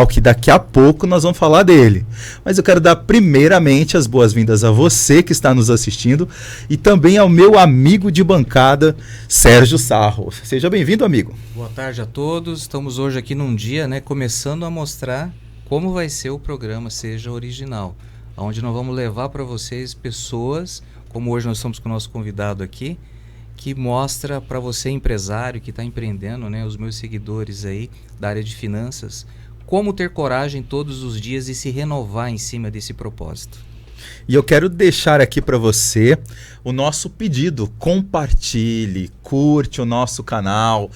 que daqui a pouco nós vamos falar dele. Mas eu quero dar primeiramente as boas-vindas a você que está nos assistindo e também ao meu amigo de bancada, Sérgio Sarro. Seja bem-vindo, amigo. Boa tarde a todos. Estamos hoje aqui num dia, começando a mostrar como vai ser o programa Seja Original, onde nós vamos levar para vocês pessoas, como hoje nós estamos com o nosso convidado aqui, que mostra para você, empresário que está empreendendo, os meus seguidores aí da área de finanças, como ter coragem todos os dias e se renovar em cima desse propósito. E eu quero deixar aqui para você o nosso pedido. Compartilhe, curte o nosso canal,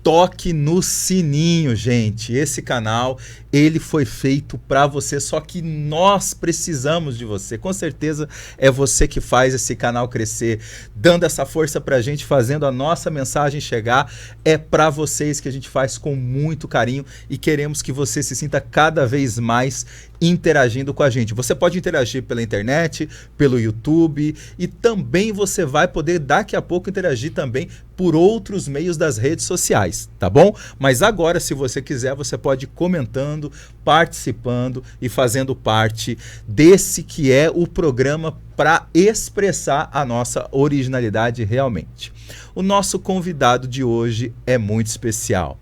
toque no sininho, gente. Esse canal, ele foi feito para você, só que nós precisamos de você. Com certeza é você que faz esse canal crescer, dando essa força para a gente, fazendo a nossa mensagem chegar. É para vocês que a gente faz com muito carinho e queremos que você se sinta cada vez mais interagindo com a gente. Você pode interagir pela internet, pelo YouTube e também você vai poder daqui a pouco interagir também por outros meios das redes sociais, tá bom? Mas agora, se você quiser, você pode ir comentando, participando e fazendo parte desse que é o programa para expressar a nossa originalidade realmente. O nosso convidado de hoje é muito especial.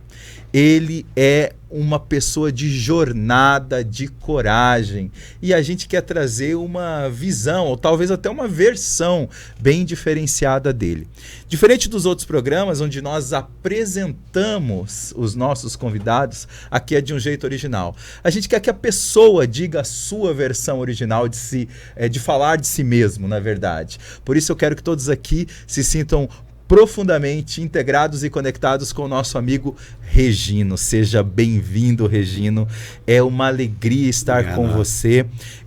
Ele é uma pessoa de jornada, de coragem, e a gente quer trazer uma visão, ou talvez até uma versão bem diferenciada dele. Diferente dos outros programas, onde nós apresentamos os nossos convidados, aqui é de um jeito original. A gente quer que a pessoa diga a sua versão original de si, de falar de si mesmo, na verdade. Por isso eu quero que todos aqui se sintam profundamente integrados e conectados com o nosso amigo Regino. Seja bem-vindo, Regino. É uma alegria estar com você.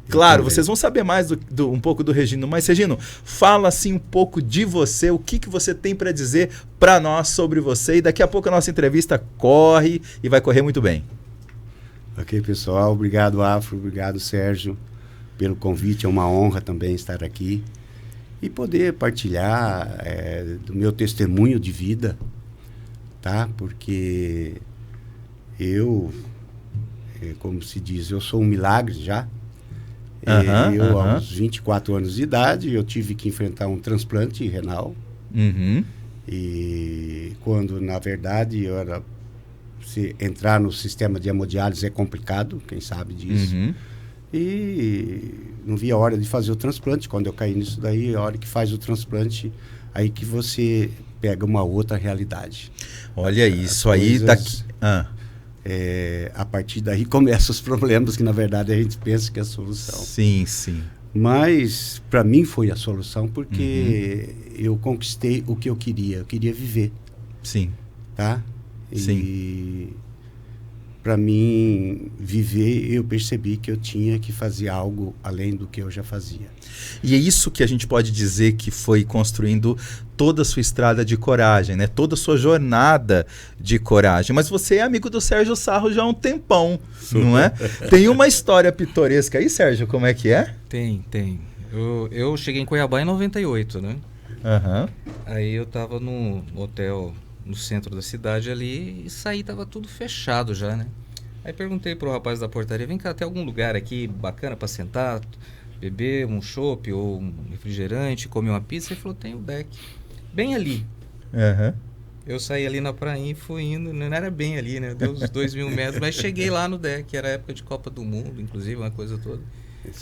Claro, vocês vão saber mais um pouco do Regino, mas Regino, fala assim um pouco de você, o que você tem para dizer para nós sobre você, e daqui a pouco a nossa entrevista corre e vai correr muito bem. Ok, pessoal. Obrigado, Afro. Obrigado, Sérgio, pelo convite. É uma honra também estar aqui e poder partilhar do meu testemunho de vida, tá? Porque eu, como se diz, eu sou um milagre já. Aos 24 anos de idade, eu tive que enfrentar um transplante renal. E quando, na verdade, se entrar no sistema de hemodiálise é complicado, quem sabe disso. E não vi a hora de fazer o transplante. Quando eu caí nisso daí, a hora que faz o transplante, aí que você pega uma outra realidade. Olha isso aí daqui. A partir daí começam os problemas que na verdade a gente pensa que é a solução. Sim, sim. Mas para mim foi a solução porque eu conquistei o que eu queria viver. Sim. Tá? Sim. E para mim viver, eu percebi que eu tinha que fazer algo além do que eu já fazia. E é isso que a gente pode dizer que foi construindo toda a sua estrada de coragem, né? Toda a sua jornada de coragem. Mas você é amigo do Sérgio Sarro já há um tempão, não é? Tem uma história pitoresca aí, Sérgio, como é que é? Tem. Eu cheguei em Cuiabá em 98, né? Aí eu tava num hotel no centro da cidade ali e saí, tava tudo fechado já, né? Aí perguntei pro rapaz da portaria, vem cá, tem algum lugar aqui bacana para sentar, beber um chopp ou um refrigerante, comer uma pizza? Ele falou, tem o deck, bem ali. Eu saí ali na prainha e fui indo, não era bem ali, né? Deu uns 2.000 metros, mas cheguei lá no deck, era época de Copa do Mundo, inclusive, uma coisa toda.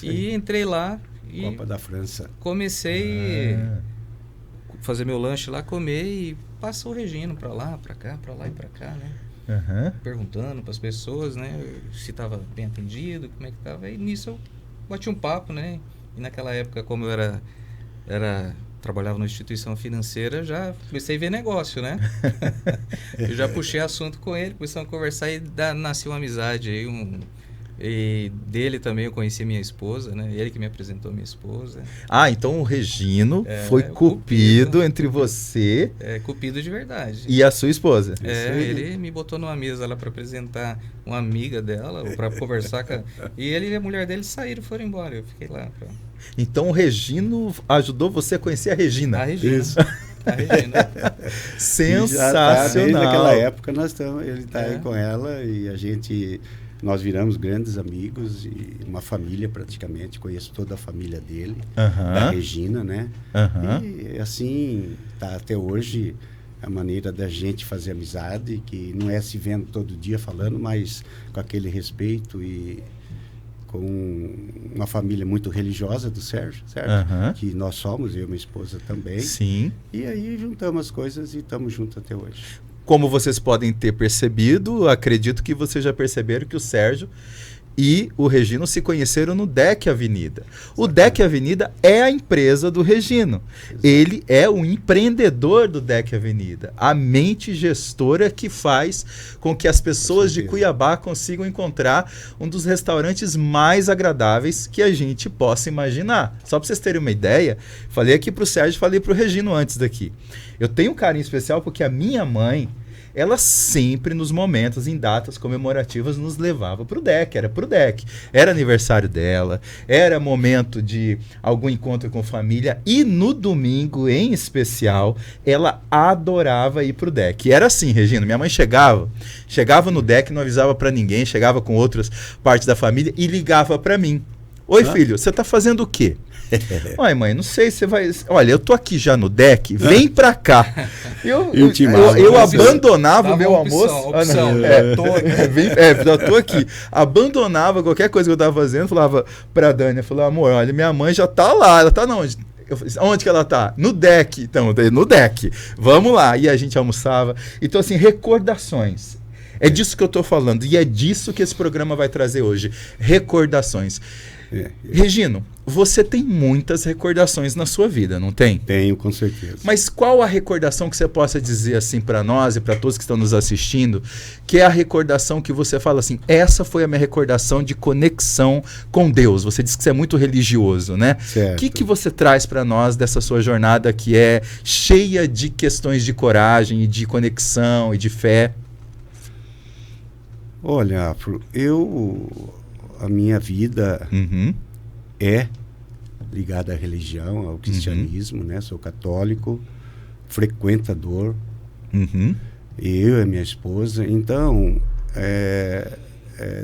E entrei lá e Copa da França. Comecei fazer meu lanche lá, comer e passou o Regino pra lá, pra cá, pra lá e pra cá, né? Perguntando pras pessoas, né? Se tava bem atendido, como é que tava. E nisso eu bati um papo, né? E naquela época, como eu trabalhava numa instituição financeira, já comecei a ver negócio, né? Eu já puxei assunto com ele, começamos a conversar e nasceu uma amizade aí, e dele também eu conheci minha esposa, né? Ele que me apresentou minha esposa. Então o Regino foi cupido entre você... Cupido de verdade. E a sua esposa. Ele me botou numa mesa lá para apresentar uma amiga dela, para conversar com e ele e a mulher dele saíram, foram embora. Eu fiquei lá. Então o Regino ajudou você a conhecer a Regina. A Regina. Isso. A Regina. Sensacional. Desde aquela época ele está aí com ela e a gente nós viramos grandes amigos e uma família praticamente. Conheço toda a família dele, Uhum. da Regina, né? Uhum. E assim, tá até hoje a maneira da gente fazer amizade, que não é se vendo todo dia falando, mas com aquele respeito e com uma família muito religiosa do Sérgio, certo? Uhum. Que nós somos, eu e minha esposa também. Sim. E aí juntamos as coisas e estamos juntos até hoje. Como vocês podem ter percebido, acredito que vocês já perceberam que o Sérgio e o Regino se conheceram no DEC Avenida. O DEC Avenida é a empresa do Regino. Exato. Ele é o empreendedor do DEC Avenida, a mente gestora que faz com que as pessoas de Cuiabá consigam encontrar um dos restaurantes mais agradáveis que a gente possa imaginar. Só para vocês terem uma ideia, falei aqui para o Sérgio, falei para o Regino antes daqui. Eu tenho um carinho especial porque a minha mãe, ela sempre, nos momentos, em datas comemorativas, nos levava para o DEC, era para o DEC. Era aniversário dela, era momento de algum encontro com família, e no domingo, em especial, ela adorava ir para o DEC. E era assim, Regina, minha mãe chegava no DEC, não avisava para ninguém, chegava com outras partes da família e ligava para mim. Oi, filho, você tá fazendo o quê? Oi, mãe, não sei, você vai... Olha, eu tô aqui já no DEC, vem pra cá. Eu abandonava o meu almoço. Já tô aqui. Abandonava qualquer coisa que eu tava fazendo, falava pra Dani, falava, amor, olha, minha mãe já tá lá, ela tá onde? Onde que ela tá? No DEC. Então, no DEC. Vamos lá. E a gente almoçava. Então, assim, recordações. É disso que eu tô falando. E é disso que esse programa vai trazer hoje. Recordações. Regino, você tem muitas recordações na sua vida, não tem? Tenho, com certeza. Mas qual a recordação que você possa dizer assim para nós e para todos que estão nos assistindo, que é a recordação que você fala assim, essa foi a minha recordação de conexão com Deus? Você disse que você é muito religioso, né? Certo. O que você traz para nós dessa sua jornada que é cheia de questões de coragem e de conexão e de fé? Olha, a minha vida é ligada à religião, ao cristianismo, né? Sou católico, frequentador, eu e minha esposa. Então,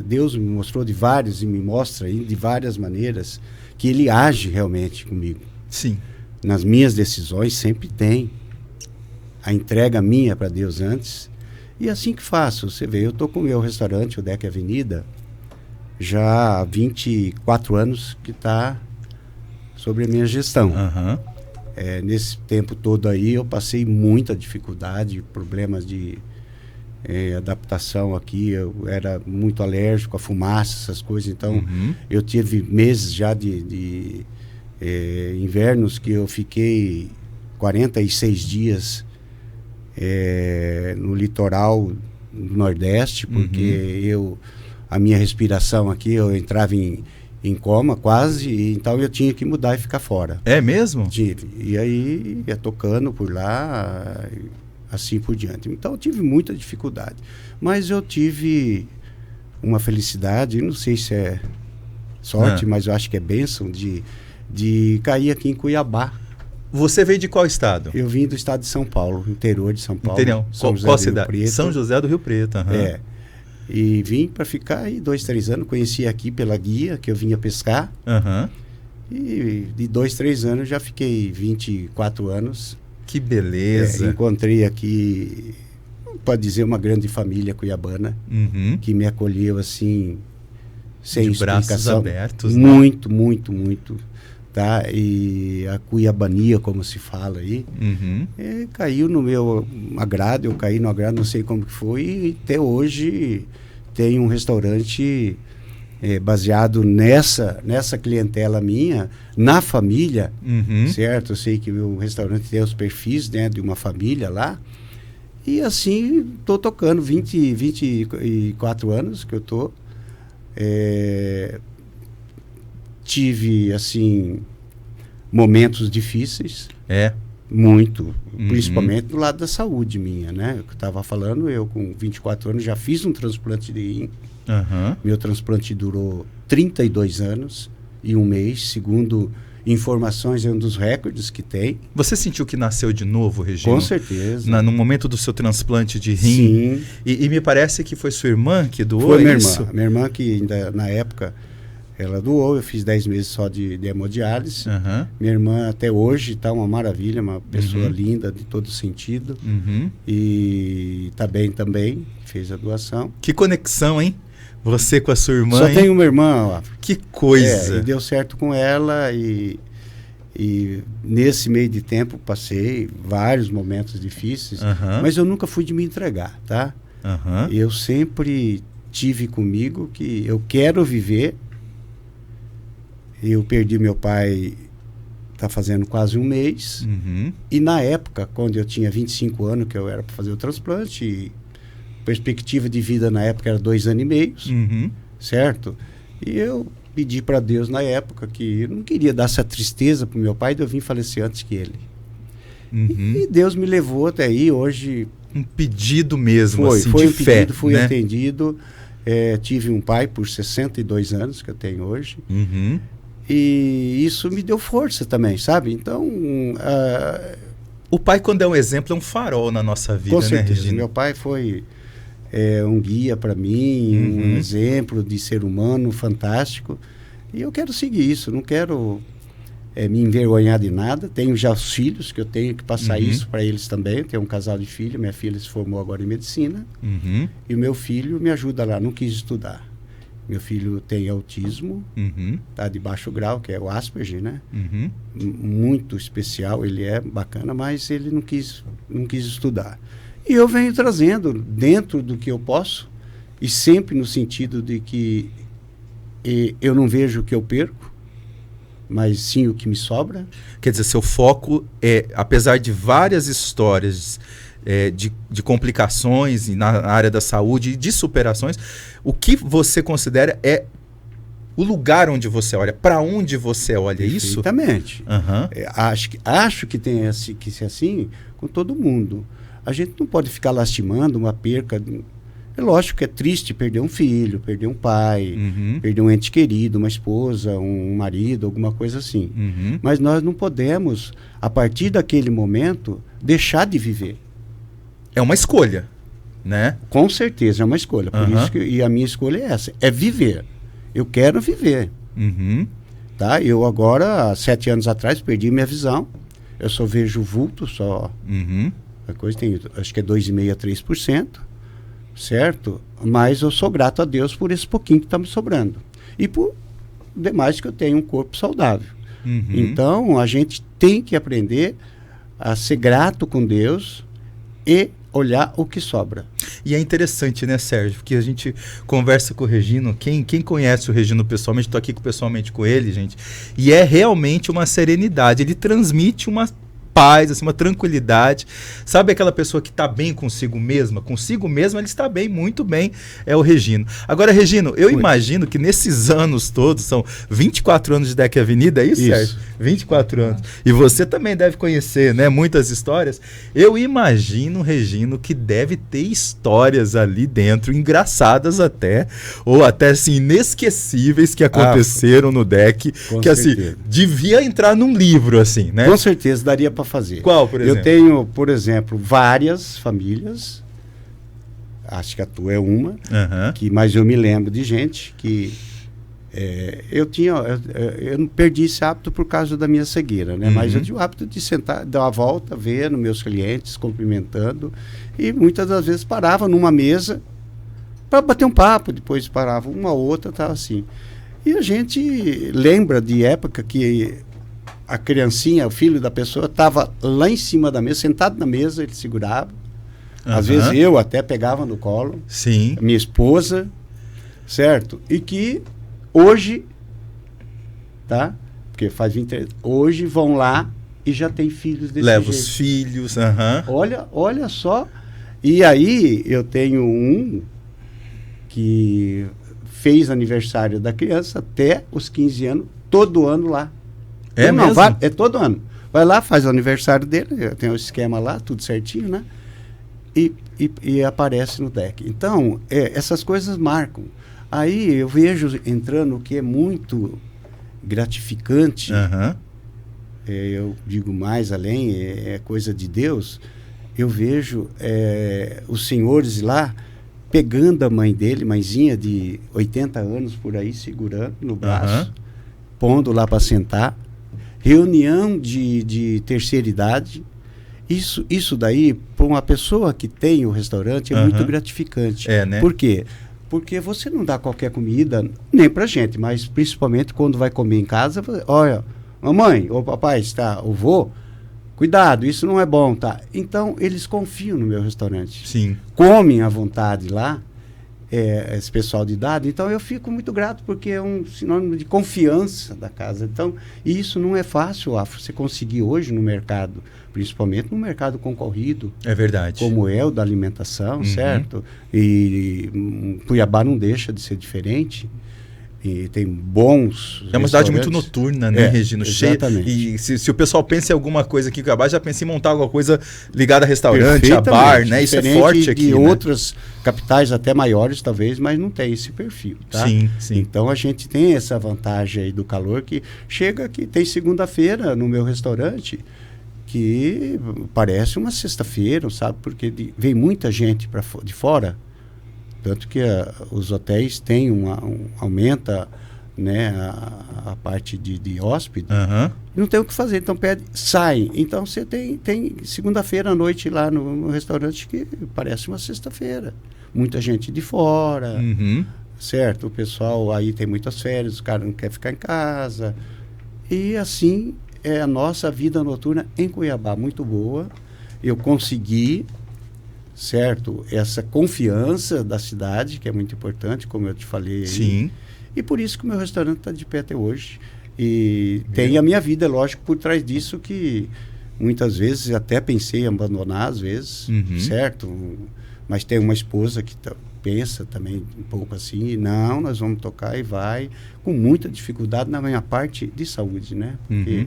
Deus me mostrou de várias e me mostra de várias maneiras que Ele age realmente comigo. Sim. Nas minhas decisões sempre tem a entrega minha para Deus antes. E assim que faço. Você vê, eu estou com o meu restaurante, o DEC Avenida, já há 24 anos que está sobre a minha gestão. Nesse tempo todo aí eu passei muita dificuldade, problemas de adaptação aqui. Eu era muito alérgico à fumaça, essas coisas. Então eu tive meses já de invernos que eu fiquei 46 dias no litoral do Nordeste, porque a minha respiração aqui, eu entrava em coma quase, então eu tinha que mudar e ficar fora. É mesmo? Tive. E aí ia tocando por lá, assim por diante. Então eu tive muita dificuldade. Mas eu tive uma felicidade, não sei se é sorte, mas eu acho que é bênção, de cair aqui em Cuiabá. Você veio de qual estado? Eu vim do estado de São Paulo, interior de São Paulo. Interior. Qual cidade? São José do Rio Preto. E vim para ficar aí 2, 3 anos. Conheci aqui pela guia, que eu vinha pescar. E de 2, 3 anos já fiquei 24 anos. Que beleza. Encontrei aqui, pode dizer, uma grande família cuiabana, que me acolheu assim, sem de braços explicação. Abertos. Muito, né? muito. Tá? E a cuiabania, como se fala aí, caiu no meu agrado, eu caí no agrado, não sei como que foi, e até hoje tem um restaurante baseado nessa clientela minha, na família, certo? Eu sei que o meu restaurante tem os perfis, né, de uma família lá, e assim estou tocando 24 anos que eu estou. Tive, assim, momentos difíceis. Muito. Principalmente do lado da saúde minha, né? Eu estava falando, eu com 24 anos já fiz um transplante de rim. Meu transplante durou 32 anos e 1 mês, segundo informações, é um dos recordes que tem. Você sentiu que nasceu de novo, Regino? Com certeza. No momento do seu transplante de rim? Sim. E me parece que foi sua irmã que doou. Foi minha isso? irmã. Minha irmã que ainda, na época, ela doou. Eu fiz 10 meses só de hemodiálise. Minha irmã até hoje está uma maravilha, uma pessoa linda de todo sentido. E está bem também, fez a doação. Que conexão, hein? Você com a sua irmã. Só tenho uma irmã. Que coisa. E deu certo com ela e nesse meio de tempo passei vários momentos difíceis, mas eu nunca fui de me entregar, tá? Eu sempre tive comigo que eu quero viver. Eu perdi meu pai, tá fazendo quase um mês, e na época, quando eu tinha 25 anos, que eu era para fazer o transplante, e perspectiva de vida na época era 2 anos e meio, certo? E eu pedi para Deus na época que eu não queria dar essa tristeza para o meu pai, de eu vim falecer antes que ele. E Deus me levou até aí, hoje... Um pedido mesmo, foi de um fé, pedido, fui né? atendido. Tive um pai por 62 anos, que eu tenho hoje. E isso me deu força também, sabe? Então... o pai, quando é um exemplo, é um farol na nossa vida, com né, certeza. Regino? Meu pai foi... um guia para mim, um exemplo de ser humano fantástico, e eu quero seguir isso, não quero me envergonhar de nada. Tenho já os filhos, que eu tenho que passar isso para eles também. Eu tenho um casal de filhos, minha filha se formou agora em medicina, e o meu filho me ajuda lá, não quis estudar. Meu filho tem autismo, tá de baixo grau, que é o Asperger, né? Muito especial, ele é bacana, mas ele não quis estudar. E eu venho trazendo dentro do que eu posso, e sempre no sentido de que eu não vejo o que eu perco, mas sim o que me sobra. Quer dizer, seu foco é, apesar de várias histórias de complicações na área da saúde e de superações, o que você considera é o lugar onde você olha, para onde você olha, é isso? Exatamente. Acho que tem que ser assim com todo mundo. A gente não pode ficar lastimando uma perca. É lógico que é triste perder um filho, perder um pai, perder um ente querido, uma esposa, um marido, alguma coisa assim. Mas nós não podemos, a partir daquele momento, deixar de viver. É uma escolha, né? Com certeza, é uma escolha. Por isso e a minha escolha é essa, é viver. Eu quero viver. Tá? Eu agora, há 7 anos atrás, perdi minha visão. Eu só vejo vulto, só... A coisa tem, acho que é 2,5% a 3%, certo? Mas eu sou grato a Deus por esse pouquinho que está me sobrando. E por demais que eu tenho um corpo saudável. Então, a gente tem que aprender a ser grato com Deus e olhar o que sobra. E é interessante, né, Sérgio? Porque a gente conversa com o Regino, quem conhece o Regino pessoalmente, estou aqui pessoalmente com ele, gente, e é realmente uma serenidade, ele transmite uma paz, assim, uma tranquilidade. Sabe aquela pessoa que está bem consigo mesma? Consigo mesma ele está bem, muito bem, é o Regino. Agora, Regino, eu imagino que nesses anos todos, são 24 anos de DEC Avenida, é isso, Sérgio? 24 anos. E você também deve conhecer, né, muitas histórias. Eu imagino, Regino, que deve ter histórias ali dentro, engraçadas até, ou até assim, inesquecíveis que aconteceram no DEC, que assim, devia entrar num livro, assim, né? Com certeza, daria para fazer. Qual, por exemplo? Eu tenho, por exemplo, várias famílias, acho que a tua é uma, mas eu me lembro de gente que eu não perdi esse hábito por causa da minha cegueira, né? Mas eu tinha o hábito de sentar, dar uma volta, vendo meus clientes, cumprimentando, e muitas das vezes parava numa mesa para bater um papo, depois parava uma outra, tal assim. E a gente lembra de época que a criancinha, o filho da pessoa, estava lá em cima da mesa, sentado na mesa, ele segurava. Às vezes eu até pegava no colo. Sim. Minha esposa, certo? E que hoje, tá? Porque faz 20 hoje vão lá e já tem filhos desse Leva jeito. os filhos, Olha só. E aí eu tenho um que fez aniversário da criança até os 15 anos, todo ano lá. É mesmo? É todo ano. Vai lá, faz o aniversário dele, tem o esquema lá, tudo certinho, né? E aparece no DEC. Então, essas coisas marcam. Aí eu vejo entrando o que é muito gratificante, eu digo mais além, é coisa de Deus. Eu vejo os senhores lá pegando a mãe dele, mãezinha de 80 anos por aí, segurando no braço, pondo lá para sentar. Reunião de terceira idade. Isso daí, para uma pessoa que tem o restaurante, é muito gratificante. Né? Por quê? Porque você não dá qualquer comida, nem pra gente, mas principalmente quando vai comer em casa, olha, mamãe, ou papai, está, ou vô, cuidado, isso não é bom, tá? Então, eles confiam no meu restaurante. Sim. Comem à vontade lá, esse pessoal de idade. Então, eu fico muito grato, porque é um sinônimo de confiança da casa. Então, e isso não é fácil, Afro, você conseguir hoje no mercado, principalmente no mercado concorrido. É verdade. Como é o da alimentação, certo? E Cuiabá não deixa de ser diferente. E tem bons... É uma cidade muito noturna, né, Regino? Exatamente. Cheia. E se o pessoal pensa em alguma coisa aqui em Cuiabá, já pensa em montar alguma coisa ligada a restaurante, a bar, né? Isso é forte aqui, de né? outras capitais até maiores, talvez, mas não tem esse perfil, tá? Sim, sim. Então, a gente tem essa vantagem aí do calor, que chega aqui, tem segunda-feira no meu restaurante, que parece uma sexta-feira, sabe? Porque vem muita gente de fora. Tanto que os hotéis têm aumenta, né, a parte de hóspede. Não tem o que fazer, então saem. Então você tem segunda-feira à noite lá no restaurante que parece uma sexta-feira. Muita gente de fora, certo? O pessoal aí tem muitas férias, o cara não quer ficar em casa. E assim é a nossa vida noturna em Cuiabá, muito boa. Eu consegui, certo, essa confiança da cidade, que é muito importante, como eu te falei aí. Sim. E por isso que o meu restaurante está de pé até hoje. E tem a minha vida, lógico, por trás disso, que muitas vezes até pensei em abandonar, às vezes, certo? Mas tem uma esposa que pensa também um pouco assim, não, nós vamos tocar e vai, com muita dificuldade na minha parte de saúde, né? Porque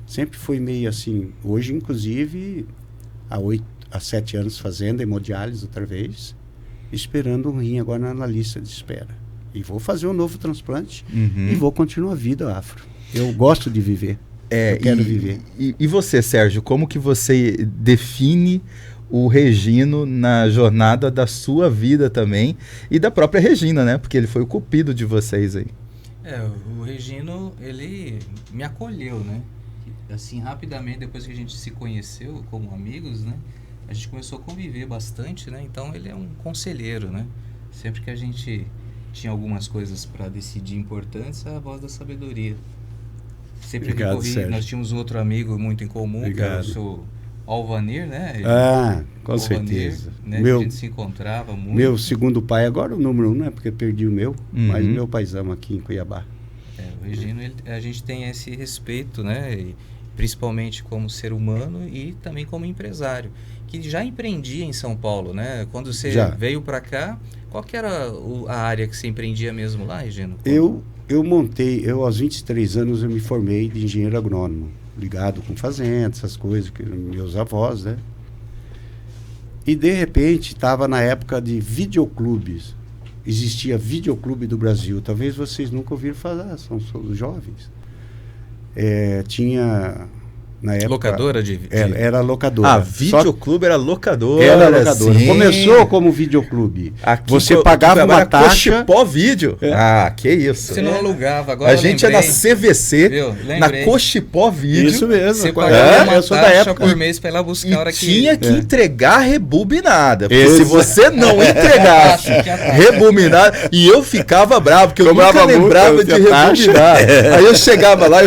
sempre foi meio assim, hoje inclusive, há 7 anos fazendo hemodiálise outra vez, esperando um rim agora na lista de espera. E vou fazer um novo transplante e vou continuar a vida, Afro. Eu gosto de viver. Eu quero viver. E você, Sérgio, como que você define o Regino na jornada da sua vida também e da própria Regina, né? Porque ele foi o cupido de vocês aí. O Regino, ele me acolheu, né? Assim, rapidamente, depois que a gente se conheceu como amigos, né? A gente começou a conviver bastante, né? Então, ele é um conselheiro, né? Sempre que a gente tinha algumas coisas para decidir importantes, a voz da sabedoria. Sempre recorri, nós tínhamos outro amigo muito em comum, que era o seu Alvanir, né? Com certeza. Né? A gente se encontrava muito. Meu segundo pai, agora o número 1, né? Porque perdi o meu, mas meu paizão aqui em Cuiabá. O Regino, a gente tem esse respeito, né? E, principalmente como ser humano e também como empresário, que já empreendia em São Paulo, né? Quando você veio para cá, qual que era a área que você empreendia mesmo lá, Regino? Eu aos 23 anos eu me formei de engenheiro agrônomo, ligado com fazenda, essas coisas, que meus avós, né? E de repente estava na época de videoclubes. Existia Videoclube do Brasil. Talvez vocês nunca ouviram falar, são todos jovens. Tinha na época... Locadora de... Era locadora. Videoclube era locadora. Era locadora. Sim. Começou como videoclube. Aqui você pagava uma taxa... Cochipó Vídeo. Que isso. Você não alugava. Agora a gente é na CVC, na Cochipó Vídeo. Isso mesmo. Você pagava uma taxa por mês para ir lá buscar a hora que... tinha que entregar rebobinada. Porque se você não entregasse rebobinada... E eu ficava bravo, porque eu nunca lembrava de rebobinar. Aí eu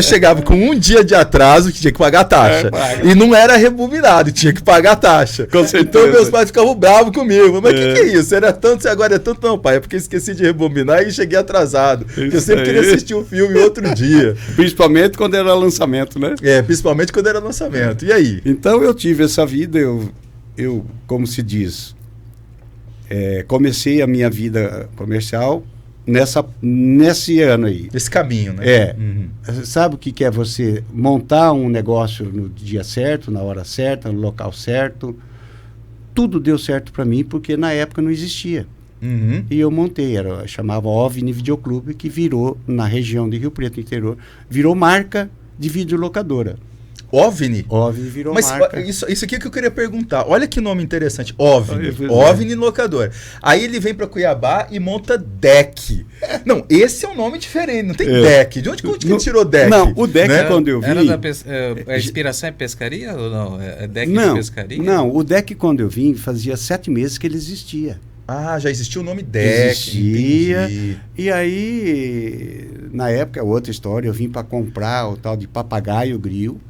chegava com um dia de atraso, que tinha que pagar a taxa. E não era rebobinado, tinha que pagar a taxa. Então meus pais ficavam bravos comigo. Mas o que é isso? Era tanto, agora é tanto. Não, pai, é porque eu esqueci de rebobinar e cheguei atrasado. Eu sempre queria assistir um filme outro dia. Principalmente quando era lançamento, né? Principalmente quando era lançamento. E aí? Então eu tive essa vida, eu como se diz, comecei a minha vida comercial nesse ano aí. Esse caminho, né? Sabe o que é você montar um negócio no dia certo, na hora certa, no local certo? Tudo deu certo para mim, porque na época não existia. E eu montei, chamava OVNI Videoclube, que virou, na região de Rio Preto, interior, virou marca de videolocadora. OVNI? OVNI virou Mas marca. isso aqui que eu queria perguntar. Olha que nome interessante. OVNI. Pois é. OVNI locador. Aí ele vem para Cuiabá e monta DEC. Não, esse é um nome diferente. Não tem DEC. De onde que ele tirou DEC? Não, o DEC, né? quando eu vi... A inspiração é pescaria ou não? É DEC não, de pescaria? Não, o DEC, quando eu vim, fazia 7 meses que ele existia. Ah, já existia o nome DEC. Existia. Entendi. E aí, na época, outra história, eu vim para comprar o tal de papagaio grill.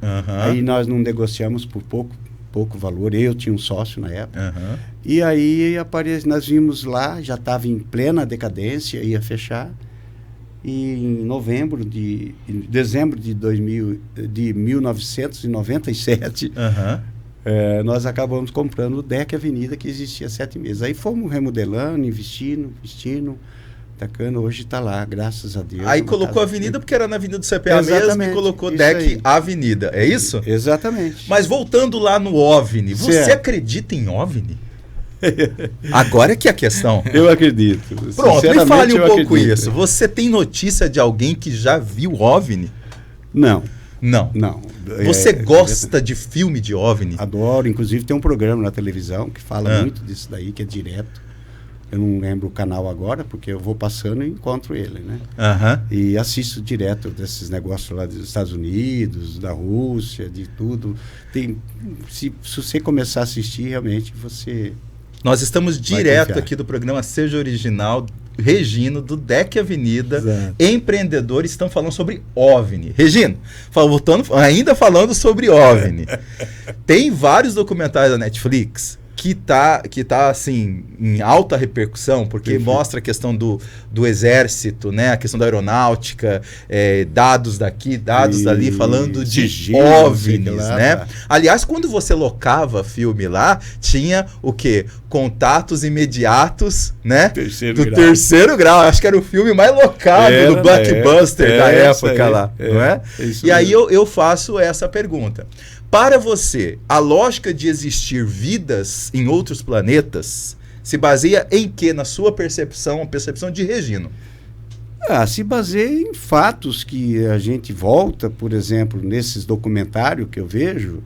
Aí nós não negociamos por pouco valor. Eu tinha um sócio na época. E aí nós vimos lá, já estava em plena decadência, ia fechar. E em dezembro de 1997, nós acabamos comprando o DEC Avenida, que existia há 7 meses. Aí fomos remodelando, investindo, tacando. Hoje está lá, graças a Deus. Aí colocou a Avenida porque era na Avenida do CPA mesmo e colocou DEC aí. Avenida. É isso? Exatamente. Mas voltando lá no OVNI, você acredita em OVNI? Agora é que é a questão. Eu acredito. Pronto, me fale um pouco isso. Você tem notícia de alguém que já viu OVNI? Não. Não. Você gosta de filme de OVNI? Adoro. Inclusive tem um programa na televisão que fala muito disso daí, que é direto. Eu não lembro o canal agora, porque eu vou passando e encontro ele, né? E assisto direto desses negócios lá dos Estados Unidos, da Rússia, de tudo. Se você começar a assistir, realmente você... Nós estamos direto aqui do programa Seja Original, Regino, do DEC Avenida, empreendedor, estão falando sobre OVNI. Regino, ainda falando sobre OVNI. Tem vários documentários da Netflix que tá assim, em alta repercussão, porque mostra a questão do exército, né? A questão da aeronáutica, dados daqui, dados dali, falando de OVNIs, né? Aliás, quando você locava filme lá, tinha o quê? Contatos imediatos, né? Terceiro grau. Acho que era o filme mais locado do blockbuster da época lá, não é? E aí eu faço essa pergunta. Para você, a lógica de existir vidas em outros planetas se baseia em que, na sua percepção, a percepção de Regino? Se baseia em fatos que a gente volta, por exemplo, nesses documentários que eu vejo,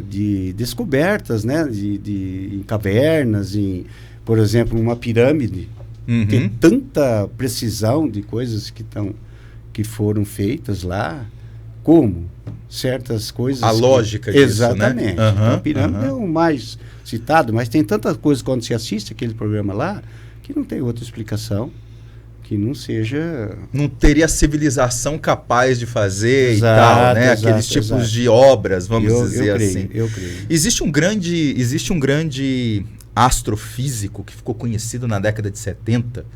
de descobertas, né? Em cavernas, por exemplo, uma pirâmide. Tem tanta precisão de coisas que foram feitas lá, como certas coisas... A lógica disso, exatamente. né? A pirâmide é o mais citado, mas tem tantas coisas quando se assiste aquele programa lá, que não tem outra explicação que não seja... Não teria civilização capaz de fazer e tal, né? Aqueles tipos de obras, vamos dizer assim. Eu creio. Existe um grande astrofísico que ficou conhecido na década de 70.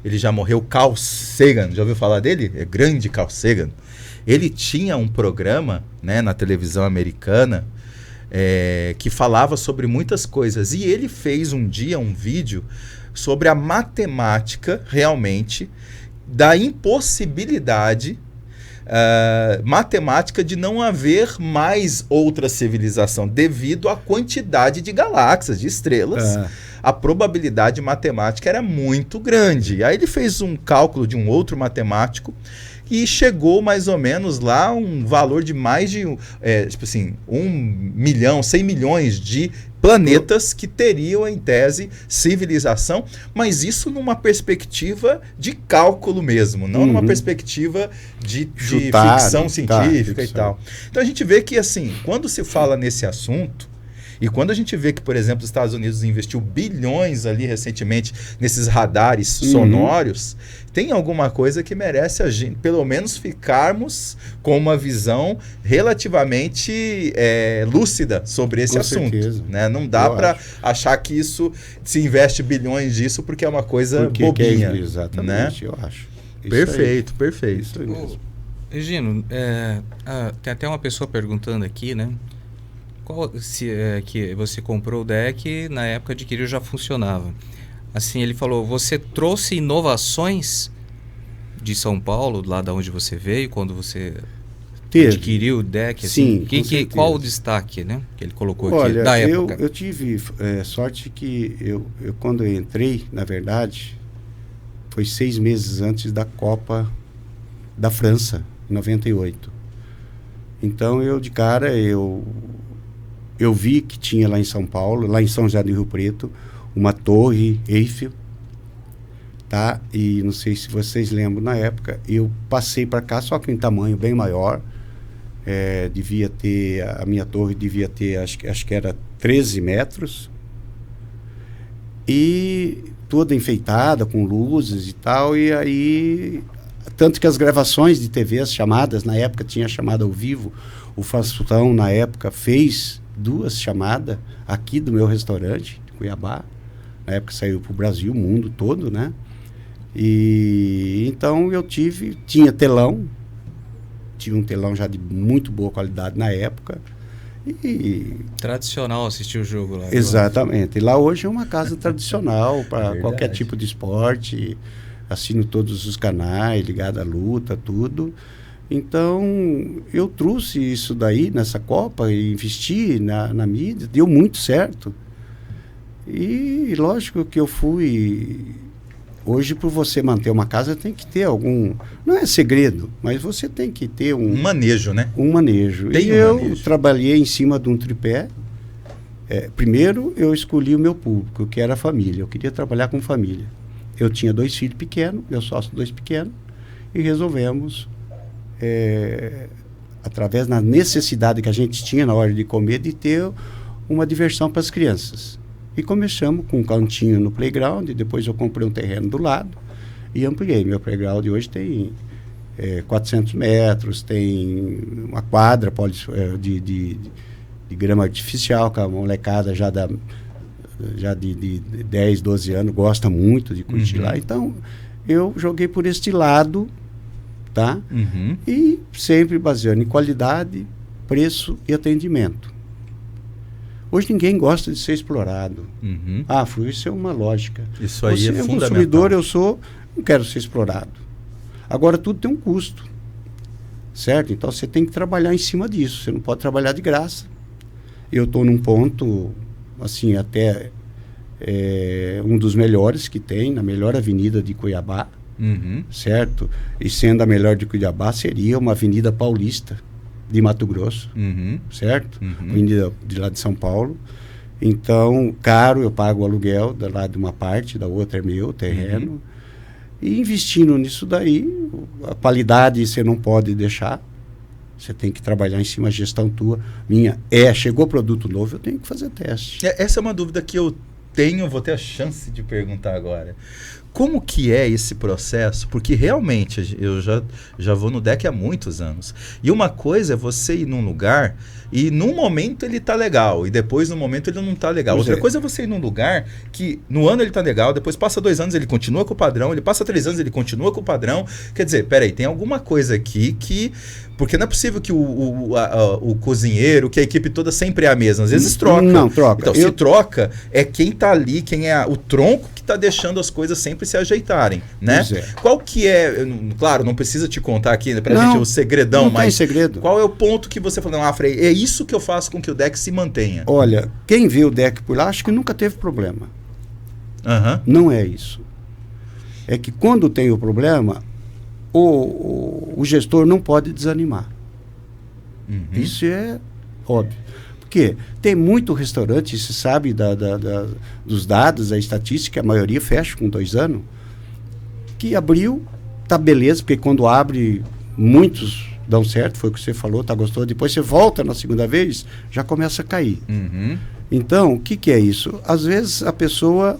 Ele já morreu, Carl Sagan. Já ouviu falar dele? É grande Carl Sagan. Ele tinha um programa, né, na televisão americana que falava sobre muitas coisas. E ele fez um dia um vídeo sobre a matemática, realmente, da impossibilidade matemática de não haver mais outra civilização, devido à quantidade de galáxias, de estrelas. A probabilidade matemática era muito grande. Aí ele fez um cálculo de um outro matemático e chegou mais ou menos lá um valor de mais de 100 milhões de planetas que teriam, em tese, civilização, mas isso numa perspectiva de cálculo mesmo, não numa perspectiva de ficção científica e tal. Então a gente vê que, assim, quando se fala nesse assunto, e quando a gente vê que, por exemplo, os Estados Unidos investiu bilhões ali recentemente nesses radares sonoros, tem alguma coisa que merece a gente, pelo menos, ficarmos com uma visão relativamente lúcida sobre esse assunto. Né? Não dá para achar que isso se investe bilhões disso porque é uma coisa bobinha. Exatamente, né? Eu acho. Perfeito. Isso aí mesmo. Regino, tem até uma pessoa perguntando aqui, né? Que você comprou o DEC, na época adquiriu, já funcionava. Assim, ele falou, você trouxe inovações de São Paulo, lá da onde você veio, quando você adquiriu o DEC? Assim, sim, qual o destaque, né, que ele colocou aqui da época? Eu tive sorte que eu quando eu entrei, na verdade, foi 6 meses antes da Copa da França, em 98. Então, eu de cara, eu vi que tinha lá em São Paulo, lá em São José do Rio Preto, uma torre Eiffel, tá? E não sei se vocês lembram, na época, eu passei para cá, só que em tamanho bem maior. Devia ter, a minha torre devia ter, acho que era 13 metros. E toda enfeitada, com luzes e tal, e aí... Tanto que as gravações de TV, as chamadas, na época tinha chamada ao vivo, o Faustão, na época, fez 2 chamadas aqui do meu restaurante, de Cuiabá. Na época saiu para o Brasil, o mundo todo, né? E então eu tinha telão, tive um telão já de muito boa qualidade na época. E tradicional assistir o jogo lá. Exatamente. E lá hoje é uma casa tradicional para qualquer tipo de esporte. Assino todos os canais, ligado à luta, tudo. Então, eu trouxe isso daí nessa Copa e investi na mídia, deu muito certo. E lógico que eu fui... Hoje, para você manter uma casa, tem que ter algum... Não é segredo, mas você tem que ter um manejo, né? Um manejo. Tem e eu trabalhei em cima de um tripé. Primeiro, eu escolhi o meu público, que era a família. Eu queria trabalhar com família. Eu tinha 2 filhos pequenos, meu sócio 2 pequenos, e resolvemos, através da necessidade que a gente tinha na hora de comer, de ter uma diversão para as crianças. E começamos com um cantinho no playground, depois eu comprei um terreno do lado e ampliei. Meu playground hoje tem 400 metros, tem uma quadra de grama artificial, que a molecada já de 10, 12 anos gosta muito de curtir lá. Então, eu joguei por este lado, tá? E sempre baseando em qualidade, preço e atendimento. Hoje ninguém gosta de ser explorado. Isso é uma lógica. Isso aí Você é fundamental. Consumidor, não quero ser explorado. Agora, tudo tem um custo, certo? Então, você tem que trabalhar em cima disso. Você não pode trabalhar de graça. Eu estou num ponto, assim, até um dos melhores que tem, na melhor avenida de Cuiabá, certo? E sendo a melhor de Cuiabá, seria uma avenida paulista de Mato Grosso, certo? Avenida de lá de São Paulo. Então, caro, eu pago o aluguel lá de uma parte, da outra é meu, terreno. E investindo nisso daí, a qualidade você não pode deixar. Você tem que trabalhar em cima, a gestão tua, minha. Chegou produto novo, eu tenho que fazer teste. Essa é uma dúvida que eu tenho, vou ter a chance de perguntar agora. Como que é esse processo? Porque realmente eu já vou no deck há muitos anos. E uma coisa é você ir num lugar e num momento ele tá legal e depois no momento ele não tá legal. Outra coisa é você ir num lugar que no ano ele tá legal, depois passa 2 anos ele continua com o padrão, ele passa 3 anos ele continua com o padrão. Quer dizer, peraí, tem alguma coisa aqui que... Porque não é possível que o cozinheiro, que a equipe toda sempre é a mesma. Às vezes troca. Não, troca. Então, se troca, é quem tá ali, quem é o tronco que tá deixando as coisas sempre se ajeitarem, né? Qual que é... Claro, não precisa te contar aqui pra gente o segredão, não mas... tem segredo. Qual é o ponto que você falou, Frei, é isso que eu faço com que o deck se mantenha? Olha, quem vê o deck por lá, acho que nunca teve problema. Não é isso. É que quando tem o problema... O gestor não pode desanimar. Isso é óbvio. Porque tem muito restaurante, se sabe dos dados, da estatística, a maioria fecha com 2 anos, que abriu, tá beleza, porque quando abre, muitos dão certo, foi o que você falou, tá gostoso, depois você volta na segunda vez, já começa a cair. Então, o que é isso? Às vezes a pessoa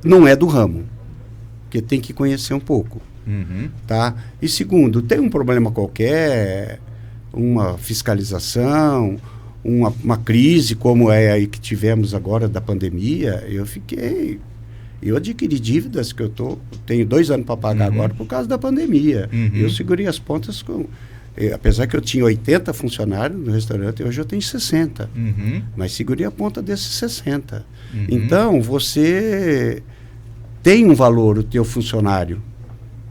não é do ramo, porque tem que conhecer um pouco. Tá? E segundo, tem um problema qualquer, uma fiscalização, uma crise como é aí que tivemos agora da pandemia, eu adquiri dívidas que eu tenho 2 anos para pagar agora por causa da pandemia. Eu segurei as pontas apesar que eu tinha 80 funcionários no restaurante, hoje eu tenho 60. Mas segurei a ponta desses 60. Então, você tem um valor, o teu funcionário.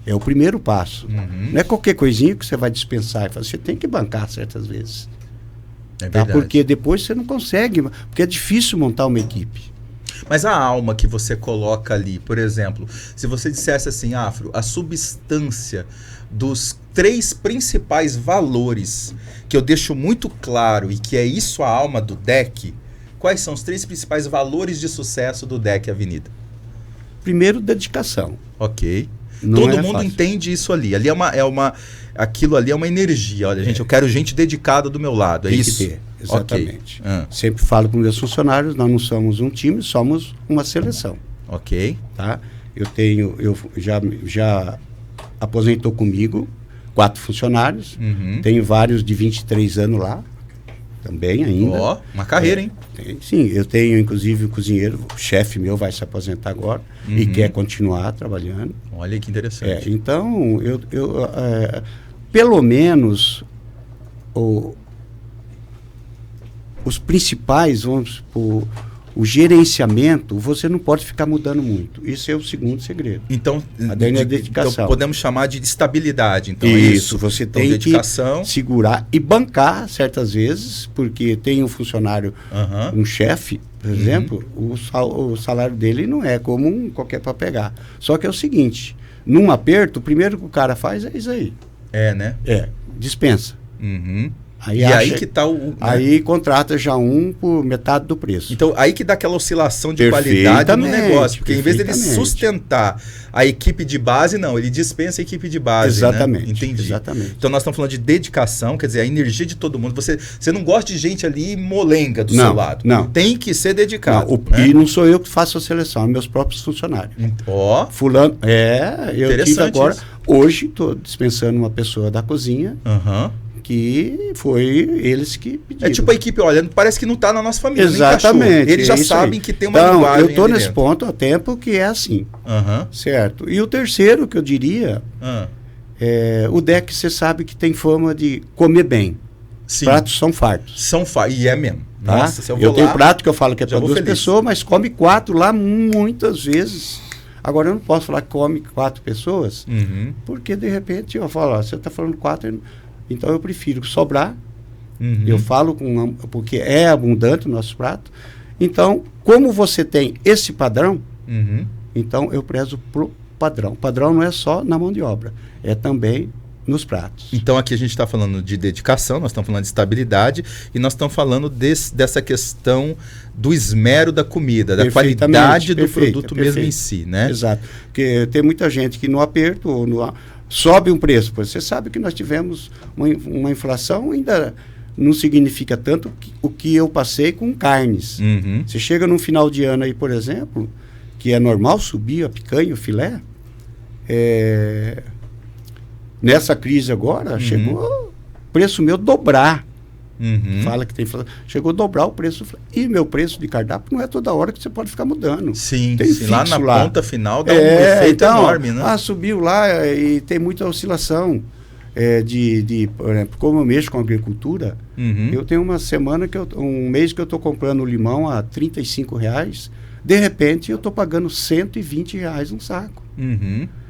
É o primeiro passo. Não é qualquer coisinha que você vai dispensar. Você tem que bancar certas vezes. É verdade. Porque depois você não consegue. Porque é difícil montar uma equipe. Mas a alma que você coloca ali, por exemplo, se você dissesse assim, Afro, a substância dos 3 principais valores que eu deixo muito claro e que é isso a alma do DEC, quais são os 3 principais valores de sucesso do DEC Avenida? Primeiro, dedicação. Ok. Todo mundo fácil. Entende isso ali. Aquilo ali é uma energia. Olha, gente, eu quero gente dedicada do meu lado. É isso? Tem que ter, exatamente. Okay. Sempre falo com meus funcionários, nós não somos um time, somos uma seleção. Ok. Tá? Eu já aposentou comigo 4 funcionários, tenho vários de 23 anos lá, também ainda. Ó, uma carreira, hein? Sim, eu tenho inclusive o cozinheiro, o chefe meu vai se aposentar agora e quer continuar trabalhando. Olha que interessante. Então, pelo menos os principais, vamos supor, o gerenciamento, você não pode ficar mudando muito. Isso é o segundo segredo. Então, a dedicação. Então podemos chamar de estabilidade. Então, isso, você tem dedicação. Que segurar e bancar certas vezes, porque tem um funcionário, um chefe, por exemplo, o salário dele não é como qualquer para pegar. Só que é o seguinte, num aperto, o primeiro que o cara faz é isso aí. É, né? Dispensa. Aí que tá Aí contrata já por metade do preço. Então, aí que dá aquela oscilação de qualidade no negócio. Porque em vez dele sustentar a equipe de base, não, ele dispensa a equipe de base. Exatamente. Né? Entendi. Exatamente. Então, nós estamos falando de dedicação, quer dizer, a energia de todo mundo. Você não gosta de gente ali molenga do seu lado. Não. Tem que ser dedicado. Né? E não sou eu que faço a seleção, são meus próprios funcionários. Fulano, eu tive agora, hoje estou dispensando uma pessoa da cozinha. Que foi eles que pediram. É tipo a equipe, olha, parece que não está na nossa família. Exatamente. Eles já sabem que tem uma linguagem. Eu estou nesse ponto há tempo que é assim. Certo. E o terceiro que eu diria, o DEC você sabe que tem fama de comer bem. Sim. Pratos são fartos. E é mesmo. Tá? Nossa, eu tenho prato que eu falo que é para 2 pessoas, mas come 4 lá muitas vezes. Agora eu não posso falar que come 4 pessoas, porque de repente eu falo, você está falando 4... Então eu prefiro sobrar, eu falo porque é abundante o nosso prato. Então, como você tem esse padrão, então eu prezo pro padrão. O padrão não é só na mão de obra, é também nos pratos. Então aqui a gente está falando de dedicação, nós estamos falando de estabilidade e nós estamos falando dessa questão do esmero da comida, da qualidade do produto mesmo em si, né? Exato. Porque tem muita gente que no aperto ou sobe um preço. Você sabe que nós tivemos uma inflação, ainda não significa tanto o que eu passei com carnes. Você chega num final de ano aí, por exemplo, que é normal subir a picanha, o filé. Nessa crise agora, chegou o preço meu dobrar. Fala que tem inflação. Chegou a dobrar o preço. E meu preço de cardápio não é toda hora que você pode ficar mudando. Sim, lá na ponta final dá um efeito enorme, né? Subiu lá e tem muita oscilação. Por exemplo, como eu mexo com agricultura, eu tenho uma semana, um mês que eu estou comprando limão a R$35, de repente eu estou pagando R$120 um saco.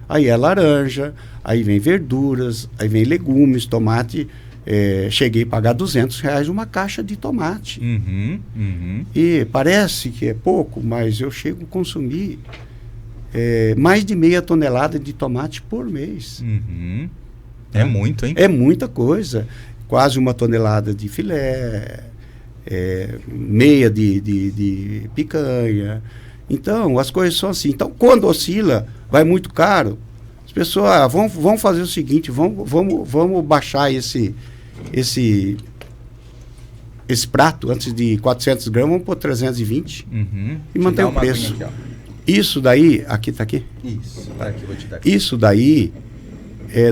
Aí é laranja, aí vem verduras, aí vem legumes, tomate. Cheguei a pagar R$200 uma caixa de tomate. E parece que é pouco, mas eu chego a consumir mais de meia tonelada de tomate por mês. É muito, hein? É muita coisa. Quase 1 tonelada de filé, meia de picanha. Então, as coisas são assim. Então, quando oscila, vai muito caro. As pessoas vão fazer o seguinte, vamos baixar esse prato, antes de 400 gramas, vamos pôr 320 e manter o preço. Aqui, isso daí, está aqui? Isso, tá aqui, vou te dar aqui. Isso daí,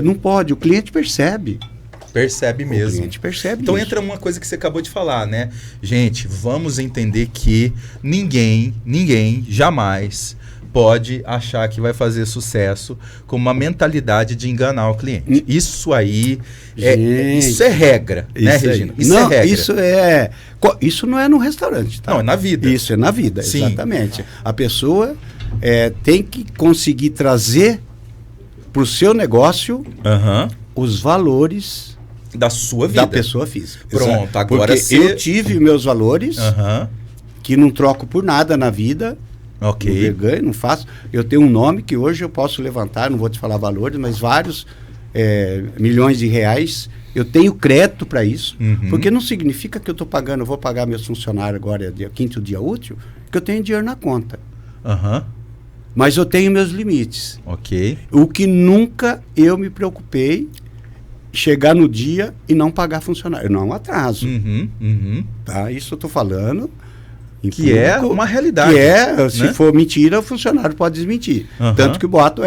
não pode, o cliente percebe. Percebe mesmo. O cliente percebe. Então isso. Entra uma coisa que você acabou de falar, né? Gente, vamos entender que ninguém jamais pode achar que vai fazer sucesso com uma mentalidade de enganar o cliente. Isso aí isso é regra, né, Regina? Isso é regra. Isso não é no restaurante, tá? Não, é na vida. Isso é na vida, sim. Exatamente. A pessoa tem que conseguir trazer para o seu negócio os valores da sua vida. Da pessoa física. Pronto, agora porque eu tive meus valores, que não troco por nada na vida. Ok. Não reganho, não faço. Eu tenho um nome que hoje eu posso levantar, não vou te falar valores, mas vários milhões de reais. Eu tenho crédito para isso, porque não significa que eu estou pagando, eu vou pagar meus funcionários agora, quinto dia útil, que eu tenho dinheiro na conta. Mas eu tenho meus limites. Ok. O que nunca eu me preocupei, chegar no dia e não pagar funcionário. Não atraso. Tá? Isso eu estou falando. Que público, é uma realidade. Se for mentira, o funcionário pode desmentir. Tanto que o boato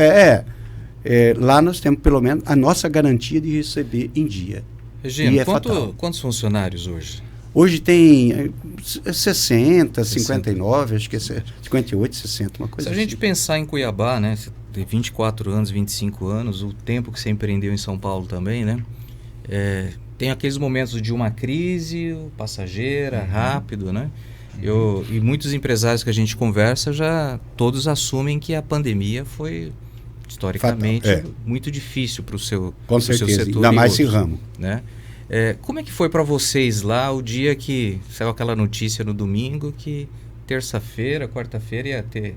lá nós temos pelo menos a nossa garantia de receber em dia. Regina, quantos funcionários hoje? Hoje tem 60, 59, acho que é 58, 60, uma coisa assim. Se a gente pensar em Cuiabá, né? Você tem 24 anos, 25 anos, o tempo que você empreendeu em São Paulo também, né? Tem aqueles momentos de uma crise passageira, rápido, né? E muitos empresários que a gente conversa já todos assumem que a pandemia foi historicamente muito difícil para o seu setor. Ainda mais esse ramo. Né? Como é que foi para vocês lá o dia que saiu aquela notícia no domingo que terça-feira, quarta-feira ia ter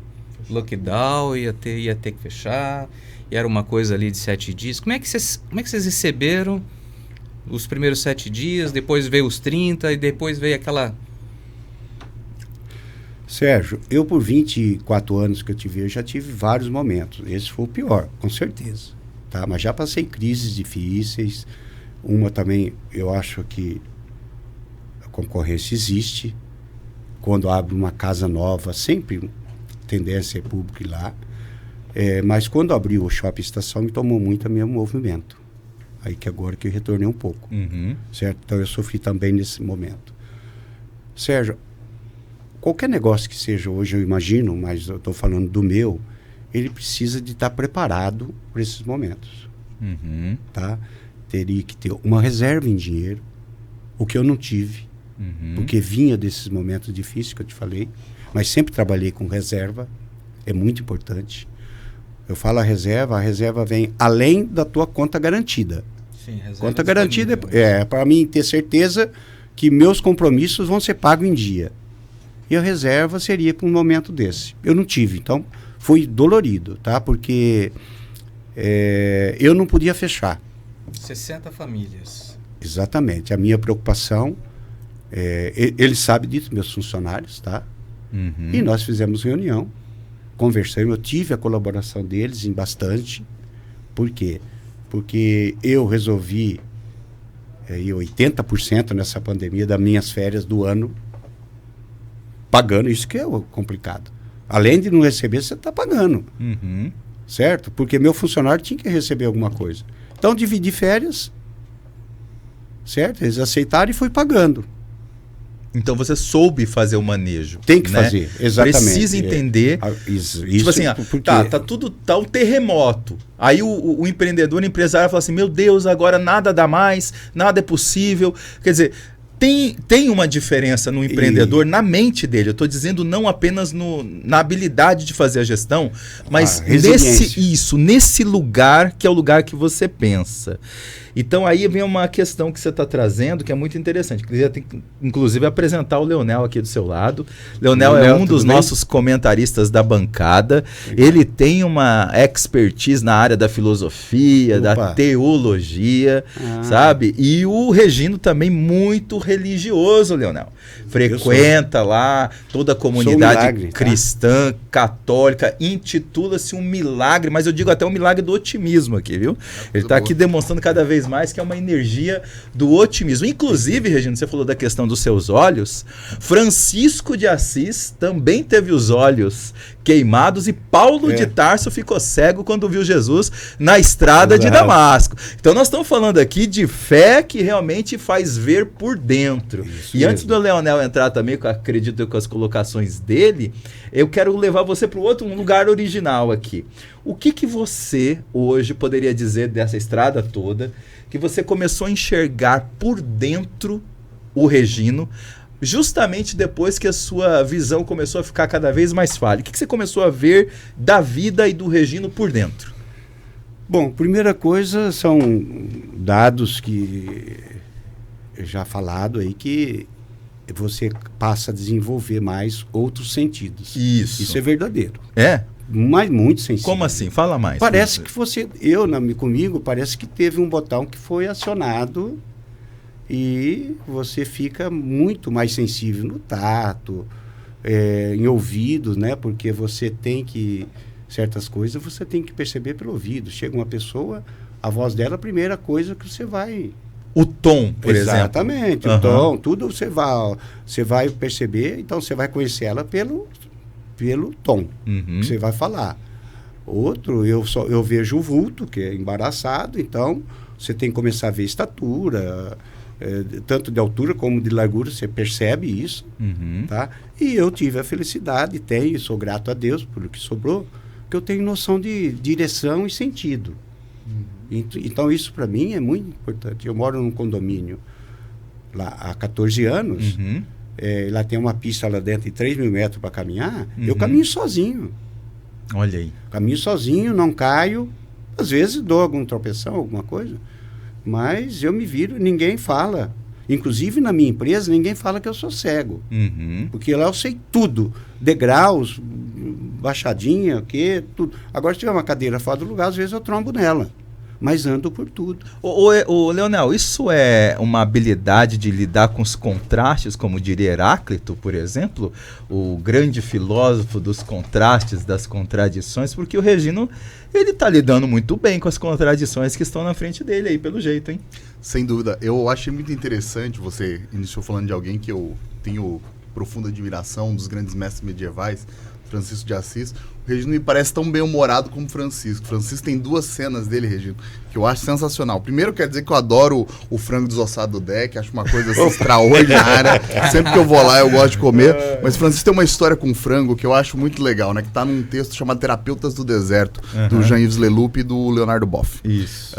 lockdown, ia ter que fechar, e era uma coisa ali de 7 dias. Como é que vocês receberam os primeiros 7 dias, depois veio os 30 e depois veio aquela... Sérgio, eu por 24 anos que eu já tive vários momentos. Esse foi o pior, com certeza. Tá? Mas já passei crises difíceis. Uma também, eu acho que a concorrência existe. Quando abre uma casa nova, sempre tendência é público ir lá. Mas quando abriu o Shopping Estação, me tomou muito a meu movimento. Aí que agora que eu retornei um pouco. Certo? Então eu sofri também nesse momento. Sérgio, qualquer negócio que seja hoje, eu imagino, mas eu estou falando do meu, ele precisa de estar preparado para esses momentos. Tá? Teria que ter uma reserva em dinheiro, o que eu não tive, porque vinha desses momentos difíceis que eu te falei, mas sempre trabalhei com reserva, é muito importante. Eu falo a reserva vem além da tua conta garantida. Sim, reserva conta garantida para mim ter certeza que meus compromissos vão ser pagos em dia. E a reserva seria para um momento desse. Eu não tive, então foi dolorido, tá? Porque eu não podia fechar. 60 famílias. Exatamente. A minha preocupação, eles sabem disso, meus funcionários, tá? E nós fizemos reunião, conversamos, eu tive a colaboração deles em bastante. Por quê? Porque eu resolvi 80% nessa pandemia das minhas férias do ano pagando, isso que é o complicado. Além de não receber, você está pagando. Certo? Porque meu funcionário tinha que receber alguma coisa. Então, dividi férias, certo? Eles aceitaram e foi pagando. Então, você soube fazer o manejo. Tem que fazer, exatamente. Precisa entender. Isso tipo assim, porque... tá um terremoto. Aí o empreendedor, o empresário fala assim, meu Deus, agora nada dá mais, nada é possível. Quer dizer... Tem uma diferença no empreendedor, na mente dele. Eu estou dizendo não apenas na habilidade de fazer a gestão, mas nesse lugar que é o lugar que você pensa. Então aí vem uma questão que você está trazendo que é muito interessante. Queria inclusive apresentar o Leonel aqui do seu lado. Leonel é um dos nossos comentaristas da bancada. Ele tem uma expertise na área da filosofia, da teologia, sabe? E o Regino também muito religioso, Leonel. Frequenta lá toda a comunidade cristã, católica, intitula-se um milagre, mas eu digo até um milagre do otimismo aqui, viu? Ele está aqui demonstrando cada vez mais que é uma energia do otimismo. Inclusive, Regina, você falou da questão dos seus olhos. Francisco de Assis também teve os olhos queimados e Paulo de Tarso ficou cego quando viu Jesus na estrada de Damasco. Então nós estamos falando aqui de fé que realmente faz ver por dentro. Isso mesmo. Antes do Leonel entrar também, acredito com as colocações dele, eu quero levar você para um lugar original aqui. O que você hoje poderia dizer dessa estrada toda, que você começou a enxergar por dentro o Regino, justamente depois que a sua visão começou a ficar cada vez mais falha? O que você começou a ver da vida e do Regino por dentro? Bom, primeira coisa são dados que eu já falado aí, que você passa a desenvolver mais outros sentidos. Isso é verdadeiro. É? Mas muito sensível. Como assim? Fala mais. Parece que comigo, parece que teve um botão que foi acionado e você fica muito mais sensível no tato, em ouvidos, né? Porque você tem que... Certas coisas você tem que perceber pelo ouvido. Chega uma pessoa, a voz dela, a primeira coisa que você vai... O tom, por exemplo. Exatamente, o tom, tudo você vai perceber, então você vai conhecer ela pelo tom que você vai falar. Outro, eu vejo o vulto, que é embaraçado, então você tem que começar a ver estatura, tanto de altura como de largura, você percebe isso, tá? E eu tive a felicidade, sou grato a Deus por que sobrou, que eu tenho noção de direção e sentido. Então isso para mim é muito importante. Eu moro num condomínio lá há 14 anos, lá tem uma pista lá dentro de 3.000 metros para caminhar, eu caminho sozinho. Olha aí. Caminho sozinho, não caio, às vezes dou alguma tropeção, alguma coisa, mas eu me viro, ninguém fala. Inclusive na minha empresa, ninguém fala que eu sou cego, porque lá eu sei tudo, degraus, baixadinha, tudo. Agora se tiver uma cadeira fora do lugar, às vezes eu trombo nela. Mas ando por tudo. Ô, Leonel, isso é uma habilidade de lidar com os contrastes, como diria Heráclito, por exemplo, o grande filósofo dos contrastes, das contradições, porque o Regino, ele está lidando muito bem com as contradições que estão na frente dele aí, pelo jeito, hein? Sem dúvida. Eu achei muito interessante, você iniciou falando de alguém que eu tenho profunda admiração, um dos grandes mestres medievais, Francisco de Assis. O Regino me parece tão bem-humorado como Francisco. Francisco tem 2 cenas dele, Regino, que eu acho sensacional. Primeiro, quer dizer que eu adoro o frango desossado do deck, acho uma coisa assim, extraordinária. Sempre que eu vou lá, eu gosto de comer. Mas Francisco tem uma história com frango que eu acho muito legal, né? Que tá num texto chamado Terapeutas do Deserto, do Jean-Yves Leloup e do Leonardo Boff. Isso.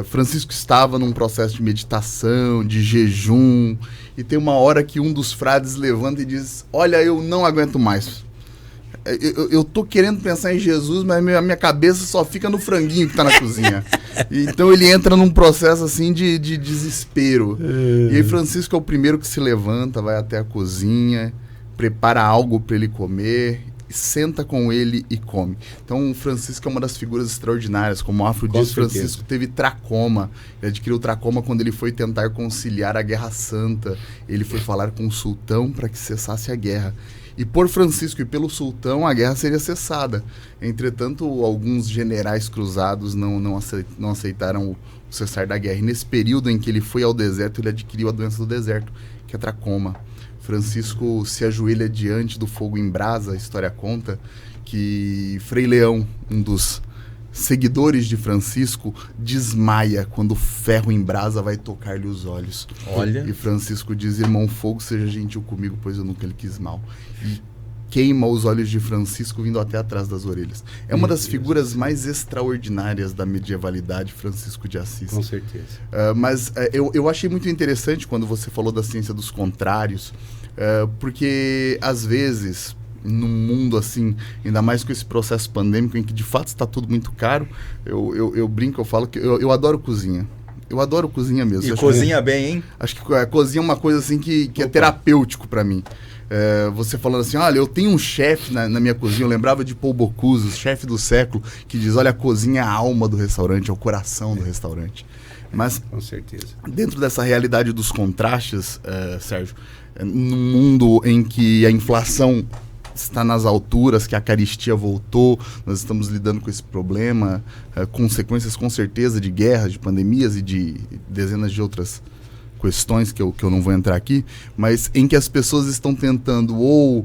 Francisco estava num processo de meditação, de jejum, e tem uma hora que um dos frades levanta e diz: olha, eu não aguento mais. Eu tô querendo pensar em Jesus, mas a minha cabeça só fica no franguinho que tá na cozinha. Então ele entra num processo assim de desespero. E aí Francisco é o primeiro que se levanta, vai até a cozinha, prepara algo para ele comer, senta com ele e come. Então Francisco é uma das figuras extraordinárias. Como o Afro diz, Francisco teve tracoma. Ele adquiriu tracoma quando ele foi tentar conciliar a Guerra Santa. Ele foi falar com o sultão para que cessasse a guerra. E por Francisco e pelo sultão, a guerra seria cessada. Entretanto, alguns generais cruzados não aceitaram o cessar da guerra. E nesse período em que ele foi ao deserto, ele adquiriu a doença do deserto, que é tracoma. Francisco se ajoelha diante do fogo em brasa. A história conta que Frei Leão, um dos seguidores de Francisco, desmaia quando o ferro em brasa vai tocar-lhe os olhos. Olha. E Francisco diz: irmão fogo, seja gentil comigo, pois eu nunca lhe quis mal. E queima os olhos de Francisco vindo até atrás das orelhas. É uma das figuras mais extraordinárias da medievalidade, Francisco de Assis. Com certeza. Mas eu achei muito interessante quando você falou da ciência dos contrários, porque às vezes, num mundo assim, ainda mais com esse processo pandêmico em que de fato está tudo muito caro, eu brinco, eu falo que eu adoro cozinha. Eu adoro cozinha mesmo. E cozinha bem, hein? Acho que a cozinha é uma coisa assim que é terapêutico para mim. Você falando assim, olha, eu tenho um chefe na minha cozinha, eu lembrava de Paul Bocuse, chefe do século, que diz, olha, a cozinha é a alma do restaurante, é o coração do restaurante. Mas, com certeza, dentro dessa realidade dos contrastes, Sérgio, num mundo em que a inflação está nas alturas, que a caristia voltou, nós estamos lidando com esse problema, consequências com certeza de guerras, de pandemias e de dezenas de outras questões que eu não vou entrar aqui, mas em que as pessoas estão tentando ou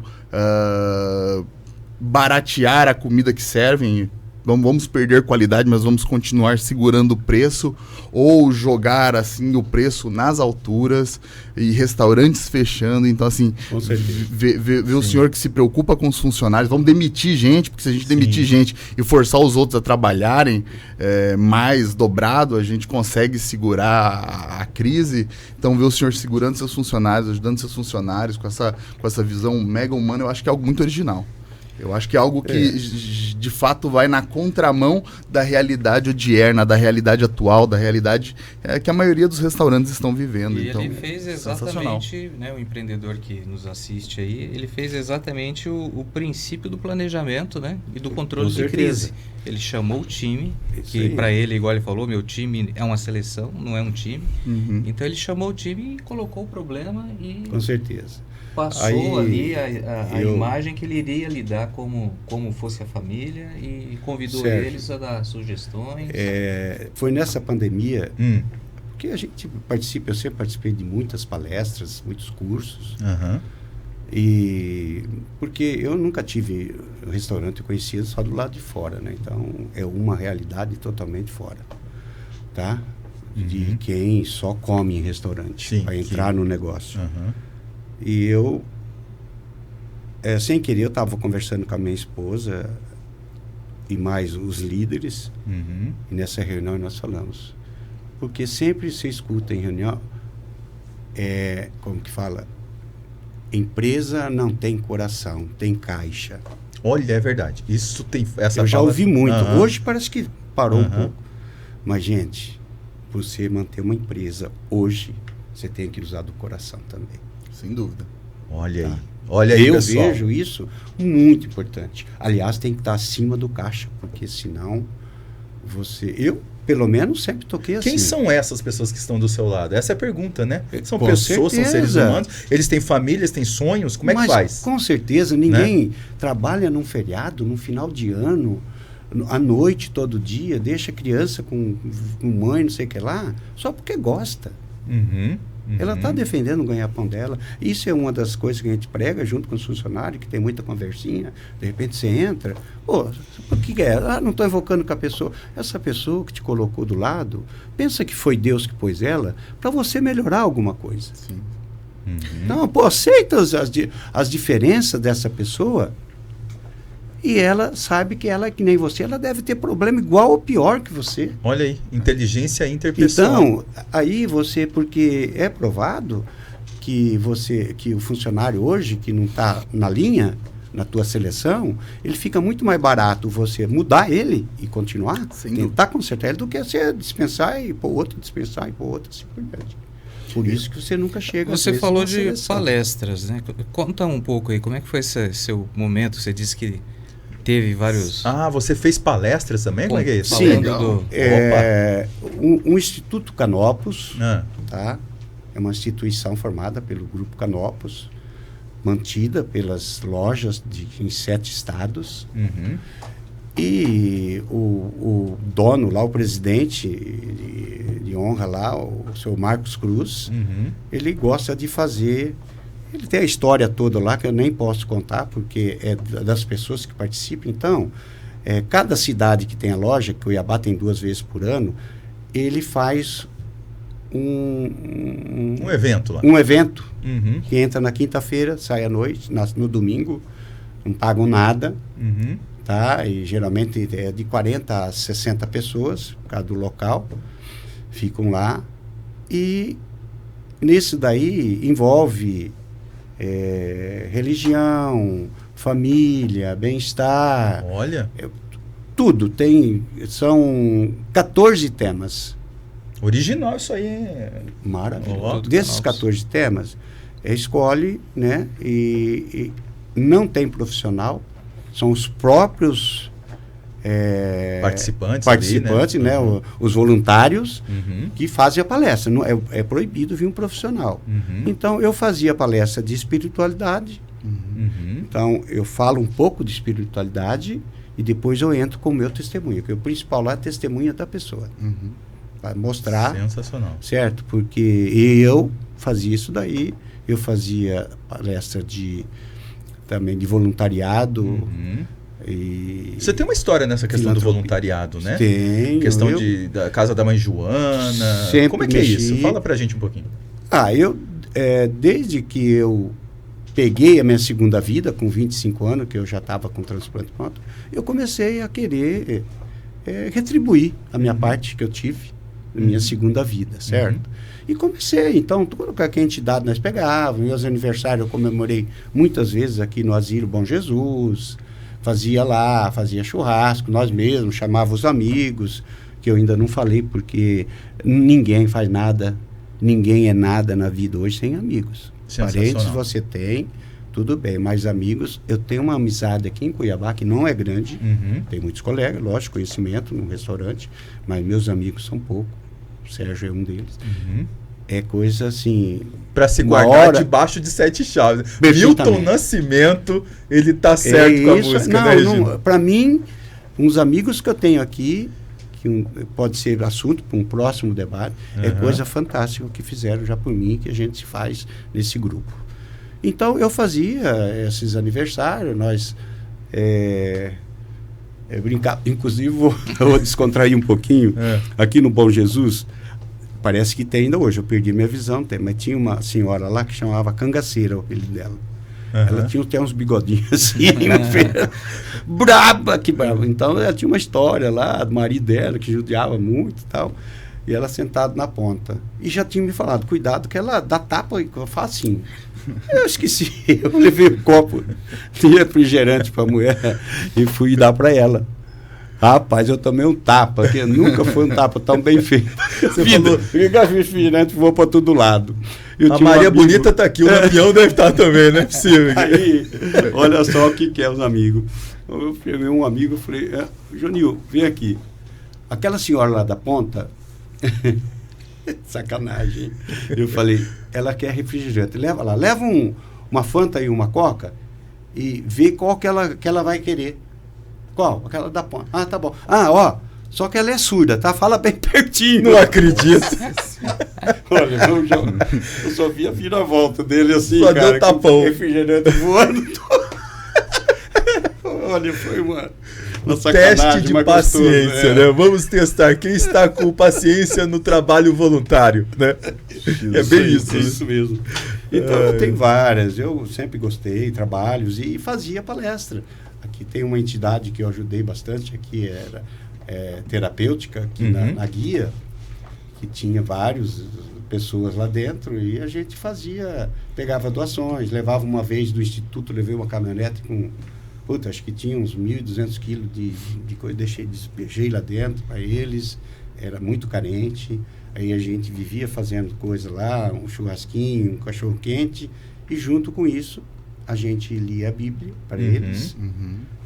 baratear a comida que servem, vamos perder qualidade, mas vamos continuar segurando o preço, ou jogar assim o preço nas alturas e restaurantes fechando. Então assim, ver o senhor que se preocupa com os funcionários, vamos demitir gente, porque se a gente demitir gente e forçar os outros a trabalharem mais dobrado, a gente consegue segurar a crise. Então ver o senhor segurando seus funcionários, ajudando seus funcionários com essa visão mega humana, eu acho que é algo muito original. Eu acho que é algo que, de fato, vai na contramão da realidade odierna, da realidade atual, da realidade que a maioria dos restaurantes estão vivendo. E então, ele fez exatamente, né, o empreendedor que nos assiste aí, ele fez exatamente o princípio do planejamento, né, e do controle de crise. Ele chamou o time, que para ele, igual ele falou, meu time é uma seleção, não é um time. Então ele chamou o time e colocou o problema e... Com certeza. Passou ali a imagem que ele iria lidar como fosse a família e convidou eles a dar sugestões. Foi nessa pandemia que a gente participa, eu sempre participei de muitas palestras, muitos cursos. E porque eu nunca tive um restaurante conhecido só do lado de fora, né? Então é uma realidade totalmente fora, tá? De quem só come em restaurante para entrar no negócio. E eu, sem querer, eu estava conversando com a minha esposa e mais os líderes, e nessa reunião nós falamos, porque sempre se escuta em reunião, como que fala, empresa não tem coração, tem caixa. Olha, é verdade, isso tem essa eu já ouvi muito, hoje parece que parou um pouco, mas gente, você manter uma empresa hoje, você tem que usar do coração também. Sem dúvida. Olha aí. Olha aí, pessoal. Eu vejo isso muito importante. Aliás, tem que estar acima do caixa, porque senão eu, pelo menos, sempre toquei assim. Quem são essas pessoas que estão do seu lado? Essa é a pergunta, né? São com pessoas, certeza. São seres humanos, eles têm famílias, têm sonhos, como é que faz? Com certeza, ninguém trabalha num feriado, num final de ano, à noite, todo dia, deixa a criança com mãe, não sei o que lá, só porque gosta. Ela está defendendo o ganha-pão dela. Isso é uma das coisas que a gente prega junto com os funcionários, que tem muita conversinha. De repente você entra. Pô, o que é? Não estou invocando com a pessoa. Essa pessoa que te colocou do lado, pensa que foi Deus que pôs ela para você melhorar alguma coisa. Sim. Então, pô, aceita as diferenças dessa pessoa e ela sabe que ela, que nem você, ela deve ter problema igual ou pior que você. Olha aí, inteligência interpessoal. Então, aí você, porque é provado que o funcionário hoje, que não está na linha, na tua seleção, ele fica muito mais barato você mudar ele e continuar, tentar consertar ele, do que você dispensar e pôr outro, dispensar e pôr outro, assim por diante. Por isso que você nunca chega. Você falou de palestras, né? Conta um pouco aí, como é que foi esse seu momento? Você disse que teve vários... você fez palestras também? Como é que é isso? Sim, o Instituto Canopus, tá? É uma instituição formada pelo Grupo Canopus, mantida pelas lojas em 7 estados. E o dono lá, o presidente de honra lá, o seu Marcos Cruz, ele gosta de fazer... Ele tem a história toda lá, que eu nem posso contar, porque é das pessoas que participam. Então, cada cidade que tem a loja, que o Cuiabá tem 2 vezes por ano, ele faz um evento lá. Um evento que entra na quinta-feira, sai à noite, no domingo, não pagam nada, tá? E geralmente é de 40 a 60 pessoas, por causa do local, ficam lá. E nisso daí envolve... religião, família, bem-estar. Olha. Tudo. São 14 temas. Original isso aí. Maravilhoso. Desses 14 temas, escolhe, né? E não tem profissional. São os próprios participantes ali, né? Os voluntários que fazem a palestra. Não, é proibido vir um profissional. Então, eu fazia a palestra de espiritualidade. Então, eu falo um pouco de espiritualidade e depois eu entro com o meu testemunho, porque o principal lá é a testemunha da pessoa. Para mostrar. Sensacional. Certo? Porque eu fazia isso daí, eu fazia palestra também de voluntariado. Você tem uma história nessa questão do voluntariado, né? Tem. Questão da Casa da Mãe Joana. Sempre como é que é isso? Fala pra gente um pouquinho. Desde que eu peguei a minha segunda vida, com 25 anos, que eu já estava com transplante pronto, eu comecei a querer retribuir a minha parte que eu tive na minha segunda vida, certo? E comecei, então, tudo que a entidade nós pegávamos, meus aniversários eu comemorei muitas vezes aqui no Asilo Bom Jesus, fazia lá, fazia churrasco, nós mesmos, chamava os amigos, que eu ainda não falei, porque ninguém faz nada, ninguém é nada na vida hoje sem amigos. Parentes você tem, tudo bem, mas amigos, eu tenho uma amizade aqui em Cuiabá, que não é grande, tem muitos colegas, lógico, conhecimento no restaurante, mas meus amigos são poucos, o Sérgio é um deles. É coisa assim... Para se guardar debaixo de 7 chaves. Milton Nascimento, ele tá certo com a música, né, Regina? Para mim, uns amigos que eu tenho aqui, que pode ser assunto para um próximo debate, é coisa fantástica o que fizeram já por mim, que a gente faz nesse grupo. Então, eu fazia esses aniversários, nós brincava, inclusive vou descontrair um pouquinho, aqui no Bom Jesus, parece que tem ainda hoje, eu perdi minha visão, mas tinha uma senhora lá que chamava Cangaceira, o apelido dela. Ela tinha até uns bigodinhos assim, braba, que brava. Então ela tinha uma história lá do marido dela, que judiava muito e tal, e ela sentada na ponta. E já tinha me falado, cuidado que ela dá tapa e faz assim. Eu esqueci, eu levei um copo de refrigerante para a mulher e fui dar para ela. Rapaz, eu tomei um tapa, porque nunca foi um tapa tão bem feito. Você falou, refrigerante voou para todo lado. A Maria Bonita tá aqui, o Lampião deve estar também, não é possível. Aí, olha só o que é os amigos. Eu peguei um amigo e falei, Jonil, vem aqui. Aquela senhora lá da ponta, sacanagem. Eu falei, ela quer refrigerante, leva lá, leva uma Fanta e uma Coca e vê qual que ela vai querer. Qual? Aquela da ponta. Ah, tá bom. Ah, ó, só que ela é surda, tá? Fala bem pertinho. Não acredito. Olha, eu só vi a vira-volta dele assim, só cara. Deu tapão. Refrigerante voando. Olha, foi uma teste de paciência, né? Vamos testar quem está com paciência no trabalho voluntário, né? É bem isso. É isso mesmo. Então, eu tenho várias. Eu sempre gostei, trabalhos e fazia palestra. Aqui tem uma entidade que eu ajudei bastante, aqui era terapêutica, aqui na guia, que tinha várias pessoas lá dentro, e a gente pegava doações, levava uma vez do instituto, levei uma caminhonete com, acho que tinha uns 1.200 quilos de coisa, despejei lá dentro para eles, era muito carente, aí a gente vivia fazendo coisa lá, um churrasquinho, um cachorro quente, e junto com isso, a gente lia a Bíblia para eles,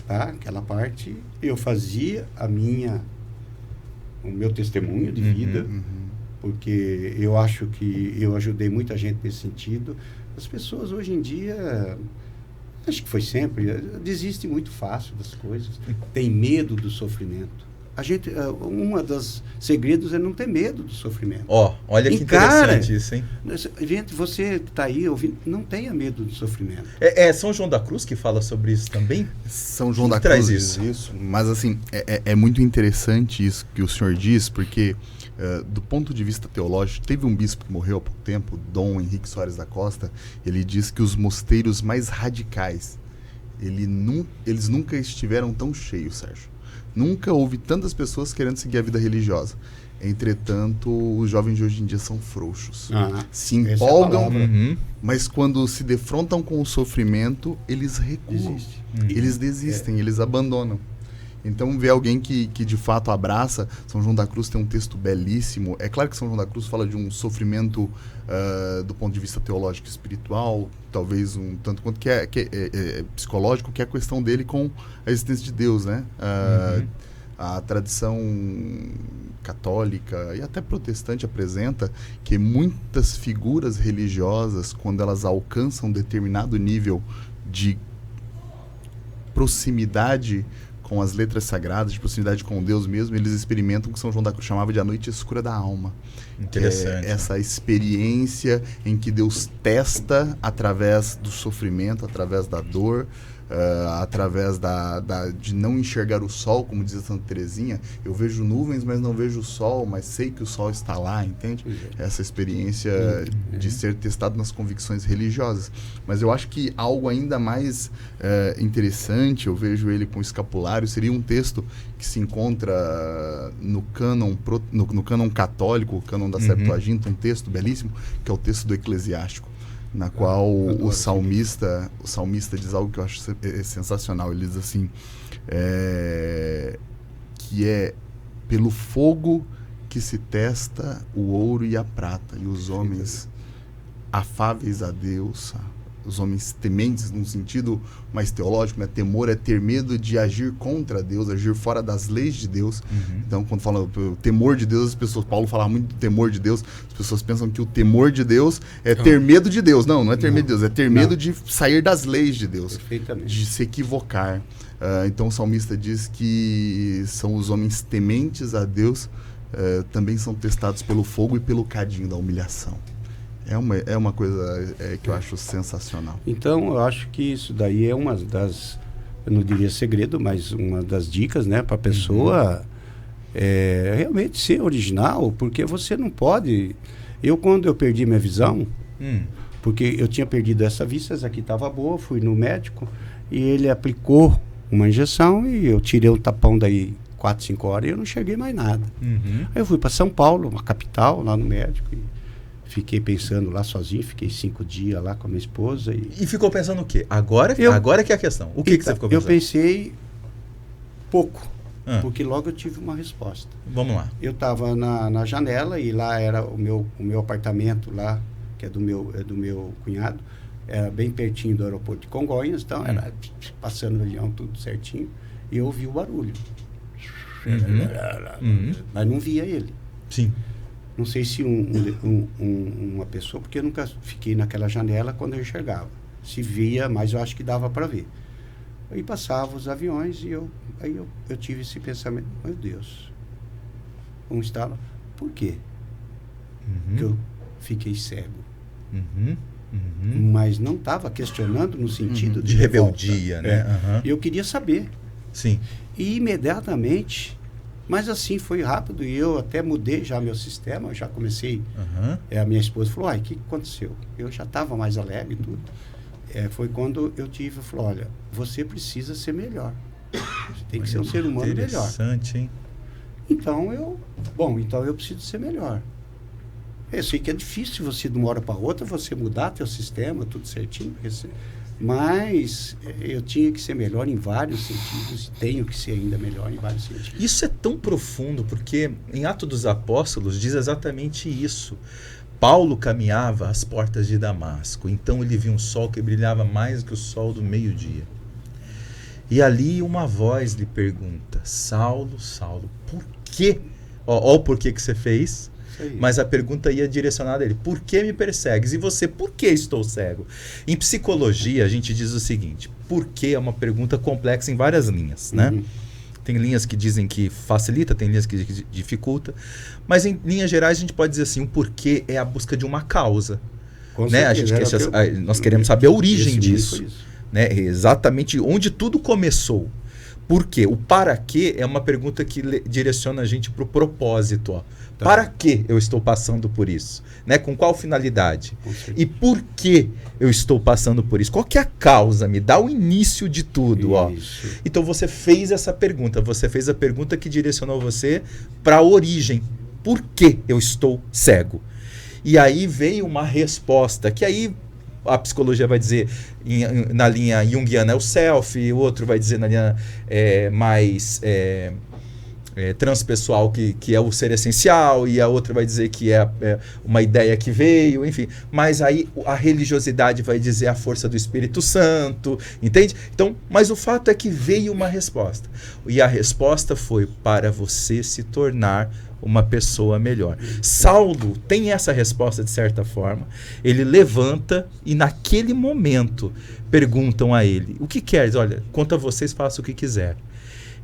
tá? Aquela parte, eu fazia o meu testemunho de vida, porque eu acho que eu ajudei muita gente nesse sentido. As pessoas hoje em dia, acho que foi sempre, desistem muito fácil das coisas, tem medo do sofrimento. A gente, uma dos segredos é não ter medo do sofrimento. Olha que interessante isso, hein? Gente, você que está aí ouvindo, não tenha medo do sofrimento. É São João da Cruz que fala sobre isso também? São João da Cruz traz isso. Mas assim, é muito interessante isso que o senhor diz, porque do ponto de vista teológico, teve um bispo que morreu há pouco tempo, Dom Henrique Soares da Costa, ele diz que os mosteiros mais radicais, eles nunca estiveram tão cheios, Sérgio. Nunca houve tantas pessoas querendo seguir a vida religiosa. Entretanto, os jovens de hoje em dia são frouxos. Se empolgam, mas quando se defrontam com o sofrimento, eles recuam. Eles desistem, eles abandonam. Então, ver alguém que de fato abraça... São João da Cruz tem um texto belíssimo. É claro que São João da Cruz fala de um sofrimento do ponto de vista teológico e espiritual, talvez um tanto quanto que é psicológico, que é a questão dele com a existência de Deus, né? A tradição católica e até protestante apresenta que muitas figuras religiosas, quando elas alcançam um determinado nível de proximidade com as letras sagradas, de proximidade com Deus mesmo, eles experimentam o que São João da Cruz chamava de a noite escura da alma. Interessante. Essa experiência em que Deus testa através do sofrimento, através da dor, através de não enxergar o sol, como diz a Santa Teresinha. Eu vejo nuvens, mas não vejo o sol, mas sei que o sol está lá, entende? Essa experiência de ser testado nas convicções religiosas. Mas eu acho que algo ainda mais interessante, eu vejo ele com o escapulário, seria um texto que se encontra no cânon católico, o cânon da Septuaginta, um texto belíssimo, que é o texto do Eclesiástico. na qual o salmista diz algo que eu acho sensacional. Ele diz assim, que é pelo fogo que se testa o ouro e a prata, e os homens afáveis a Deus, os homens tementes num sentido mais teológico, né? Temor é ter medo de agir contra Deus, agir fora das leis de Deus. Então, quando fala o temor de Deus, Paulo falava muito do temor de Deus, as pessoas pensam que o temor de Deus é ter medo de Deus. Não é ter medo de Deus, é ter medo de sair das leis de Deus, de se equivocar. Então o salmista diz que são os homens tementes a Deus, também são testados pelo fogo e pelo cadinho da humilhação. É uma coisa que eu acho sensacional. Então, eu acho que isso daí é uma das, eu não diria segredo, mas uma das dicas, né, para a pessoa realmente ser original, porque você não pode... Quando eu perdi minha visão, porque eu tinha perdido essa vista, essa aqui estava boa, fui no médico e ele aplicou uma injeção e eu tirei o tapão daí 4, 5 horas e eu não cheguei mais nada. Aí eu fui para São Paulo, uma capital, lá no médico, e fiquei pensando lá sozinho, fiquei 5 dias lá com a minha esposa. E ficou pensando o quê? Agora que é a questão. O que você ficou pensando? Eu pensei pouco, porque logo eu tive uma resposta. Vamos lá. Eu estava na janela e lá era o meu apartamento lá, que é do meu cunhado, era bem pertinho do aeroporto de Congonhas, então era passando o avião tudo certinho, e eu ouvi o barulho. Mas não via ele. Sim. Não sei se uma pessoa, porque eu nunca fiquei naquela janela quando eu enxergava. Se via, mas eu acho que dava para ver. Aí passavam os aviões e eu tive esse pensamento, meu Deus, como estava? Por quê? Que eu fiquei cego. Mas não estava questionando no sentido de rebeldia, né? Eu queria saber. Sim. E imediatamente... Mas assim, foi rápido e eu até mudei já meu sistema, eu já comecei. A minha esposa falou, o que aconteceu? Eu já estava mais alegre e tudo. Foi quando eu falou, olha, você precisa ser melhor. Você tem que ser um ser humano melhor. Interessante, hein? Então eu preciso ser melhor. Eu sei que é difícil você, de uma hora para outra, você mudar teu sistema, tudo certinho, mas eu tinha que ser melhor em vários sentidos, tenho que ser ainda melhor em vários sentidos. Isso é tão profundo, porque em Atos dos Apóstolos diz exatamente isso. Paulo caminhava às portas de Damasco, então ele viu um sol que brilhava mais que o sol do meio-dia. E ali uma voz lhe pergunta, Saulo, Saulo, por quê? Ó o porquê que você fez. Mas a pergunta ia direcionada a ele, por que me persegues? E você, por que estou cego? Em psicologia, a gente diz o seguinte, por que é uma pergunta complexa em várias linhas, né? Tem linhas que dizem que facilita, tem linhas que dificulta, mas em linhas gerais a gente pode dizer assim, o porquê é a busca de uma causa. Né? Nós queremos saber a origem disso, né? Exatamente onde tudo começou. Por quê? O para quê é uma pergunta que direciona a gente para o propósito, ó. Para que eu estou passando por isso? Né? Com qual finalidade? E por que eu estou passando por isso? Qual que é a causa? Me dá o início de tudo. Ó. Então você fez essa pergunta. Você fez a pergunta que direcionou você para a origem. Por que eu estou cego? E aí veio uma resposta, que aí a psicologia vai dizer na linha junguiana é o self, o outro vai dizer na linha mais... transpessoal, que é o ser essencial, e a outra vai dizer que é uma ideia que veio, enfim. Mas aí a religiosidade vai dizer a força do Espírito Santo, entende? Então, mas o fato é que veio uma resposta. E a resposta foi para você se tornar uma pessoa melhor. Saulo tem essa resposta de certa forma. Ele levanta e naquele momento perguntam a ele, o que queres? Olha, quanto a vocês, faça o que quiser.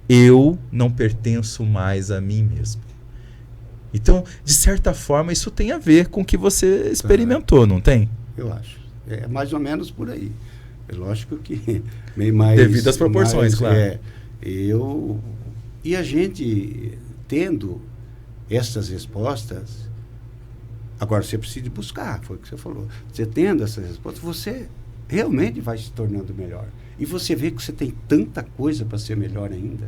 Eu não pertenço mais a mim mesmo. Então, de certa forma, isso tem a ver com o que você experimentou, não tem? Eu acho. É mais ou menos por aí. É lógico que... mais, devido às proporções, claro. E a gente, tendo essas respostas... Agora, você precisa buscar, foi o que você falou. Você tendo essas respostas, você realmente vai se tornando melhor. E você vê que você tem tanta coisa para ser melhor ainda.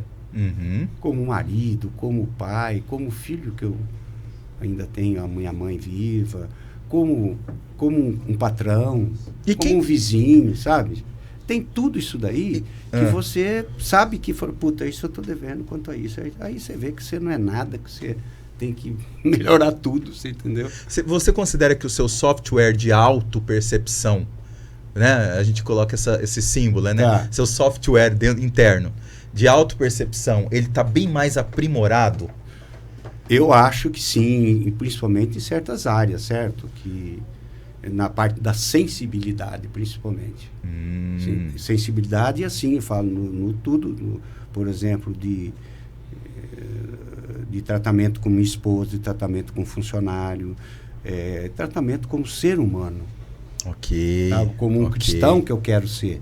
Como marido, como pai, como filho, que eu ainda tenho a minha mãe viva, como um patrão, como um vizinho, sabe? Tem tudo isso daí que você sabe que, puta, isso eu tô devendo quanto a isso. Aí você vê que você não é nada, que você tem que melhorar tudo, você entendeu? Você considera que o seu software de autopercepção, né? A gente coloca esse símbolo, né? Seu software interno de autopercepção, ele está bem mais aprimorado? Eu acho que sim, principalmente em certas áreas, certo? Que na parte da sensibilidade, principalmente. Sim, sensibilidade, assim, eu falo no tudo, por exemplo, de tratamento com minha esposa, de tratamento com funcionário, tratamento como ser humano. Ok. Tá? Como um cristão que eu quero ser.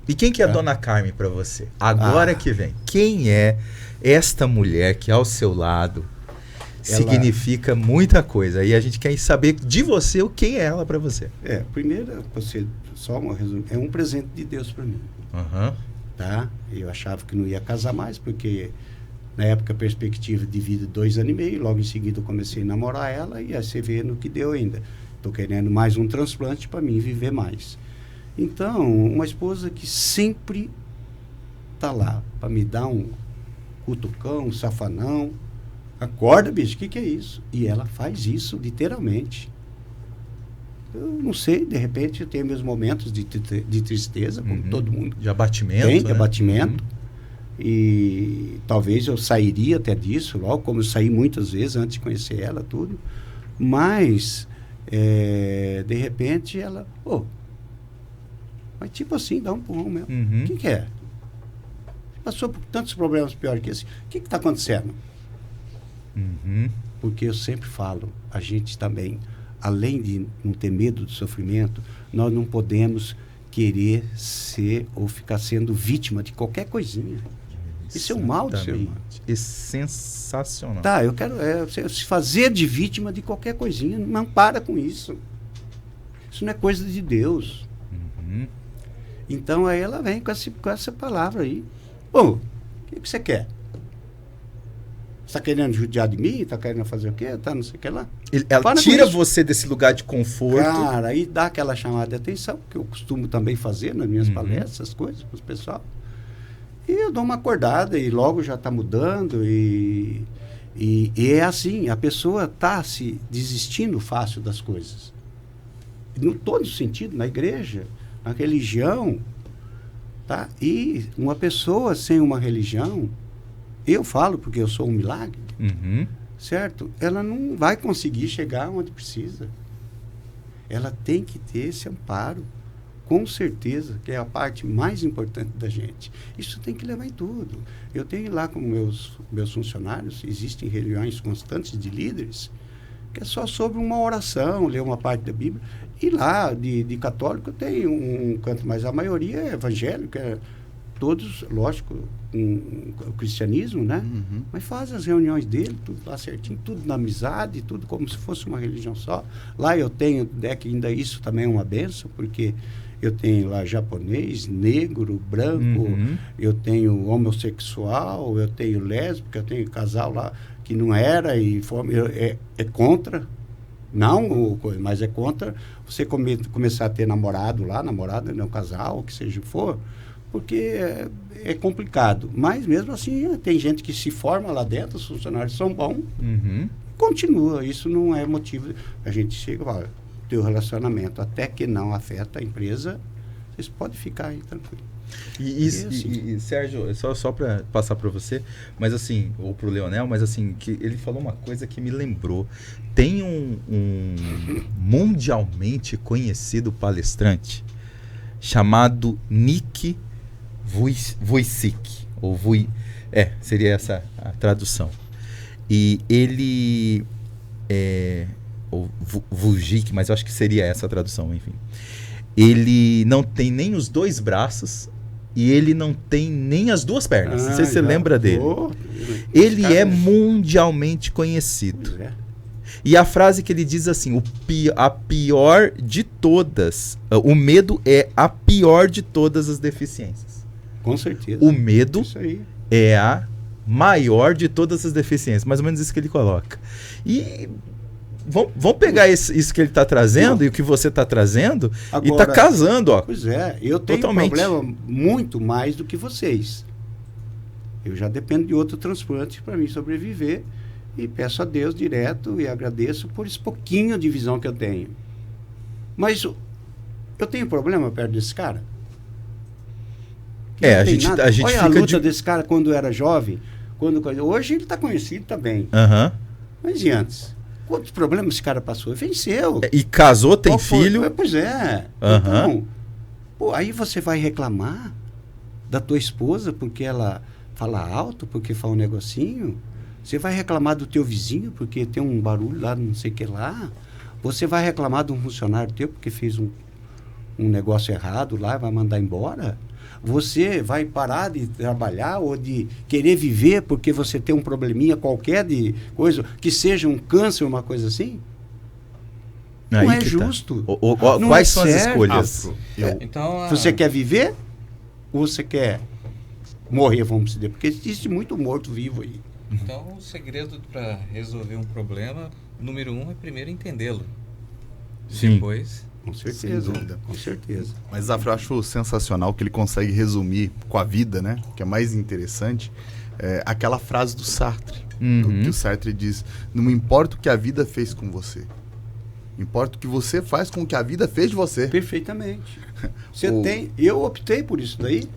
E quem que é a Dona Carmen para você? Agora que vem. Quem é esta mulher que ao seu lado significa muita coisa? E a gente quer saber de você o quem é ela para você. Primeiro, só um resumo, é um presente de Deus para mim. Tá? Eu achava que não ia casar mais, porque na época a perspectiva de vida 2 anos e meio, logo em seguida eu comecei a namorar ela e aí você vê no que deu ainda. Estou querendo mais um transplante para mim viver mais. Então, uma esposa que sempre está lá para me dar um cutucão, um safanão. Acorda, bicho, o que é isso? E ela faz isso, literalmente. Eu não sei, de repente eu tenho meus momentos de tristeza, como todo mundo. De abatimento. Tem, de abatimento. E talvez eu sairia até disso, logo como eu saí muitas vezes antes de conhecer ela, tudo. Mas, de repente, ela... mas tipo assim, dá um empurrão mesmo. O que é? Passou por tantos problemas piores que esse. O que está acontecendo? Porque eu sempre falo, a gente também, além de não ter medo do sofrimento, nós não podemos querer ser ou ficar sendo vítima de qualquer coisinha. Isso é um mal do ser humano. É sensacional. Tá, eu quero se fazer de vítima de qualquer coisinha. Não para com isso. Isso não é coisa de Deus. Então aí ela vem com essa palavra aí. O que você quer? Você está querendo judiar de mim? Está querendo fazer o quê? Tá, não sei o que lá. Ela tira você desse lugar de conforto. Cara, aí dá aquela chamada de atenção, que eu costumo também fazer nas minhas palestras, essas coisas para os pessoal. E eu dou uma acordada e logo já está mudando. E é assim, a pessoa está se desistindo fácil das coisas. Em todo sentido, na igreja, na religião. Tá? E uma pessoa sem uma religião, eu falo porque eu sou um milagre, certo? Ela não vai conseguir chegar onde precisa. Ela tem que ter esse amparo, com certeza, que é a parte mais importante da gente. Isso tem que levar em tudo. Eu tenho lá com meus funcionários, existem reuniões constantes de líderes, que é só sobre uma oração, ler uma parte da Bíblia. E lá, de católico, tem um canto, mas a maioria é evangélico, todos, lógico, o cristianismo, né? Mas faz as reuniões dele, tudo lá certinho, tudo na amizade, tudo como se fosse uma religião só. Lá eu tenho, que ainda isso também é uma benção, porque eu tenho lá japonês, negro, branco, eu tenho homossexual, eu tenho lésbica, eu tenho casal lá que não era e é contra. Não, mas é contra você começar a ter namorado lá, namorada, não, casal, o que seja for, porque é complicado. Mas mesmo assim, tem gente que se forma lá dentro, os funcionários são bons, continua. Isso não é motivo. A gente chega e fala, teu relacionamento, até que não afeta a empresa, vocês podem ficar aí tranquilo. E Sérgio, só para passar para você, mas assim, ou para o Leonel, mas assim, que ele falou uma coisa que me lembrou. Tem um mundialmente conhecido palestrante chamado Nick Vujicic, seria essa a tradução. E ele ou Vujicic, mas eu acho que seria essa a tradução, enfim. Ele não tem nem os 2 braços e ele não tem nem as 2 pernas. Não sei se você lembra dele. Ele é mundialmente conhecido. E a frase que ele diz assim, a pior de todas, o medo é a pior de todas as deficiências. Com certeza. O medo é a maior de todas as deficiências. Mais ou menos isso que ele coloca. E vamos pegar isso que ele está trazendo e o que você está trazendo agora, e está casando, ó. Pois é, eu tenho um problema muito mais do que vocês. Eu já dependo de outro transplante para mim sobreviver e peço a Deus direto e agradeço por esse pouquinho de visão que eu tenho. Mas eu tenho problema perto desse cara? A gente olha a luta desse cara quando era jovem. Hoje ele está conhecido também. Mas e antes? Quantos problemas esse cara passou? Venceu. E casou, tem filho. Pois é. Então, aí você vai reclamar da tua esposa porque ela fala alto, porque fala um negocinho? Você vai reclamar do teu vizinho porque tem um barulho lá, não sei o que lá? Você vai reclamar de um funcionário teu porque fez um negócio errado lá e vai mandar embora? Você vai parar de trabalhar ou de querer viver porque você tem um probleminha qualquer de coisa, que seja um câncer, uma coisa assim? Não é justo. Quais são as escolhas? Então, você quer viver ou você quer morrer, vamos dizer? Porque existe muito morto-vivo aí. Então, o segredo para resolver um problema, número 1, é primeiro entendê-lo. Sim. Depois... Com certeza, com certeza. Mas, Zafra, eu acho sensacional que ele consegue resumir com a vida, né? Que é mais interessante, aquela frase do Sartre. Que o Sartre diz, não importa o que a vida fez com você, importa o que você faz com o que a vida fez de você. Perfeitamente. Eu optei por isso daí,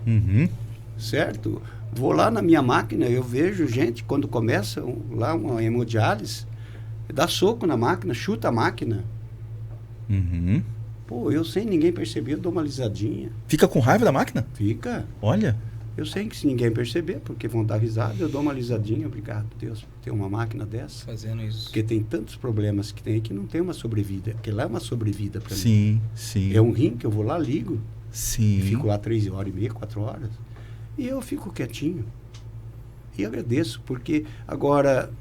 certo? Vou lá na minha máquina, eu vejo gente, quando começa lá uma hemodiálise, dá soco na máquina, chuta a máquina. Pô, eu sem ninguém perceber, eu dou uma alisadinha. Fica com raiva da máquina? Fica. Olha. Eu sei que se ninguém perceber, porque vão dar risada, eu dou uma alisadinha. Obrigado, Deus, por ter uma máquina dessa. Fazendo isso. Porque tem tantos problemas que tem aí que não tem uma sobrevida. Porque lá é uma sobrevida para mim. Sim, sim. É um rim que eu vou lá, ligo. Sim. E fico lá 3h30, 4 horas. E eu fico quietinho. E agradeço, porque agora,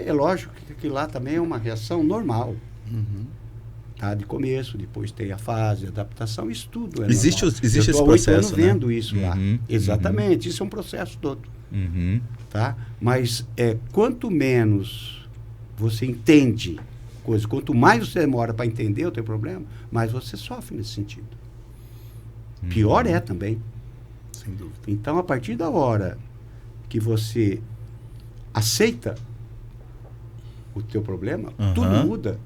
é lógico que lá também é uma reação normal. Tá, de começo, depois tem a fase, a adaptação, isso tudo existe normal. Existe esse processo, eu estou 8 anos vendo né? isso lá. Exatamente, isso é um processo todo. Tá? Mas quanto menos você entende coisa, quanto mais você demora para entender o teu problema, mais você sofre nesse sentido. Pior é também. Sem dúvida. Então, a partir da hora que você aceita o teu problema, tudo muda.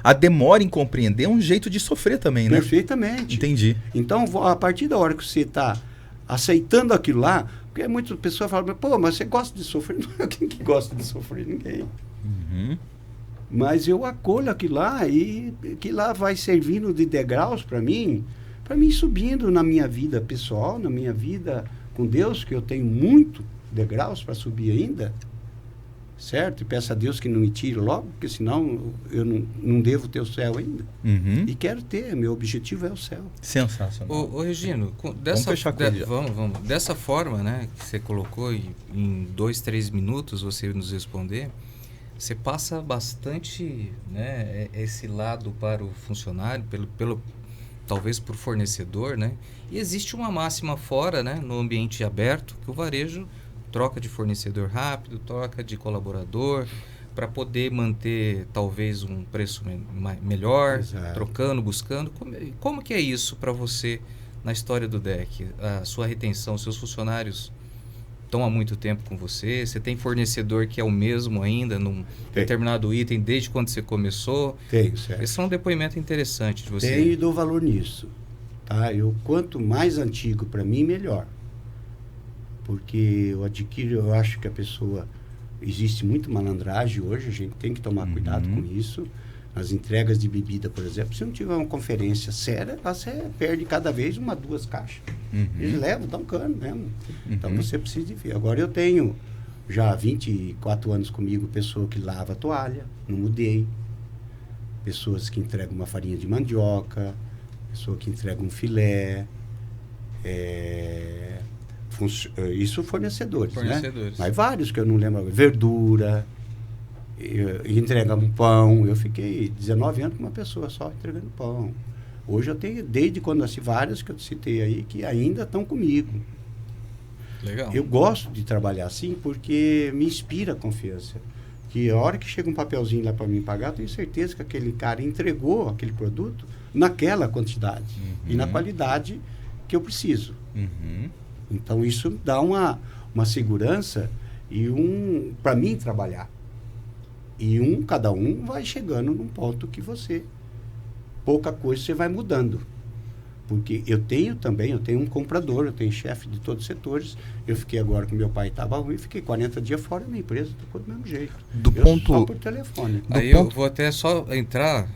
A demora em compreender é um jeito de sofrer também, né? Perfeitamente. Entendi. Então, a partir da hora que você está aceitando aquilo lá, porque muitas pessoas falam, pô, mas você gosta de sofrer? Quem que gosta de sofrer? Ninguém. Mas eu acolho aquilo lá e que lá vai servindo de degraus para mim subindo na minha vida pessoal, na minha vida com Deus, que eu tenho muito degraus para subir ainda. Certo? E peço a Deus que não me tire logo, porque senão eu não devo ter o céu ainda. E quero ter, meu objetivo é o céu. Sensacional. Ô Regino, vamos. Dessa forma, né, que você colocou em 2, 3 minutos você nos responder, você passa bastante, né, esse lado para o funcionário, talvez para o fornecedor, né? E existe uma máxima fora, né, no ambiente aberto, que o varejo troca de fornecedor rápido, troca de colaborador, para poder manter talvez um preço melhor, trocando, buscando. Como que é isso para você na história do DEC? A sua retenção, seus funcionários estão há muito tempo com você? Você tem fornecedor que é o mesmo ainda num determinado item desde quando você começou? Tenho, certo. Esse é um depoimento interessante de você. Tenho e dou valor nisso. Tá? Quanto mais antigo para mim, melhor. Porque eu acho que a pessoa... Existe muito malandragem hoje, a gente tem que tomar cuidado com isso. Nas entregas de bebida, por exemplo, se não tiver uma conferência séria, você perde cada vez 1, 2 caixas. Eles levam, dão cano mesmo. Então você precisa de ver. Agora eu tenho já 24 anos comigo, pessoa que lava a toalha, não mudei. Pessoas que entregam uma farinha de mandioca, pessoa que entrega um filé, isso fornecedores, né? Mas vários que eu não lembro. Verdura, entrega um pão. Eu fiquei 19 anos com uma pessoa só entregando pão. Hoje eu tenho, desde quando nasci, vários que eu citei aí, que ainda estão comigo. Legal. Eu gosto de trabalhar assim porque me inspira confiança. Porque a hora que chega um papelzinho lá para mim pagar, eu tenho certeza que aquele cara entregou aquele produto naquela quantidade e na qualidade que eu preciso. Então isso dá uma segurança e para mim trabalhar. E cada um vai chegando num ponto que pouca coisa você vai mudando. Porque eu tenho um comprador, eu tenho chefe de todos os setores. Eu fiquei agora que meu pai estava ruim, fiquei 40 dias fora da minha empresa, ficou do mesmo jeito. Só por telefone. Aí eu vou até só entrar,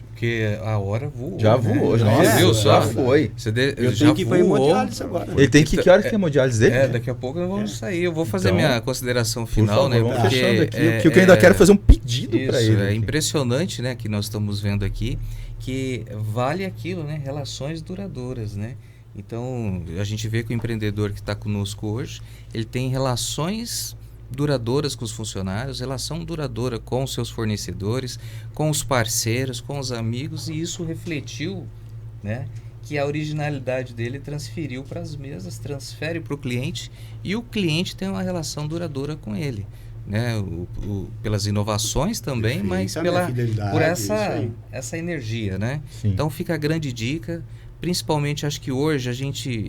porque a hora voou. Já voou, né? Viu só? Já foi. Eu tenho que ir para hemodiálise agora. Ele tem que hora que tem hemodiálise dele? Daqui a pouco nós vamos sair. Eu vou fazer minha consideração final, né? Vamos fechando aqui, porque eu ainda quero fazer um pedido para ele. É impressionante, né, que nós estamos vendo aqui, que vale aquilo, né? Relações duradouras, né? Então, a gente vê que o empreendedor que está conosco hoje, ele tem relações duradouras com os funcionários, relação duradoura com os seus fornecedores, com os parceiros, com os amigos, e isso refletiu, né, que a originalidade dele transferiu para as mesas, transfere para o cliente, e o cliente tem uma relação duradoura com ele, né, pelas inovações também, mas por essa energia, né? Sim. Então fica a grande dica, principalmente acho que hoje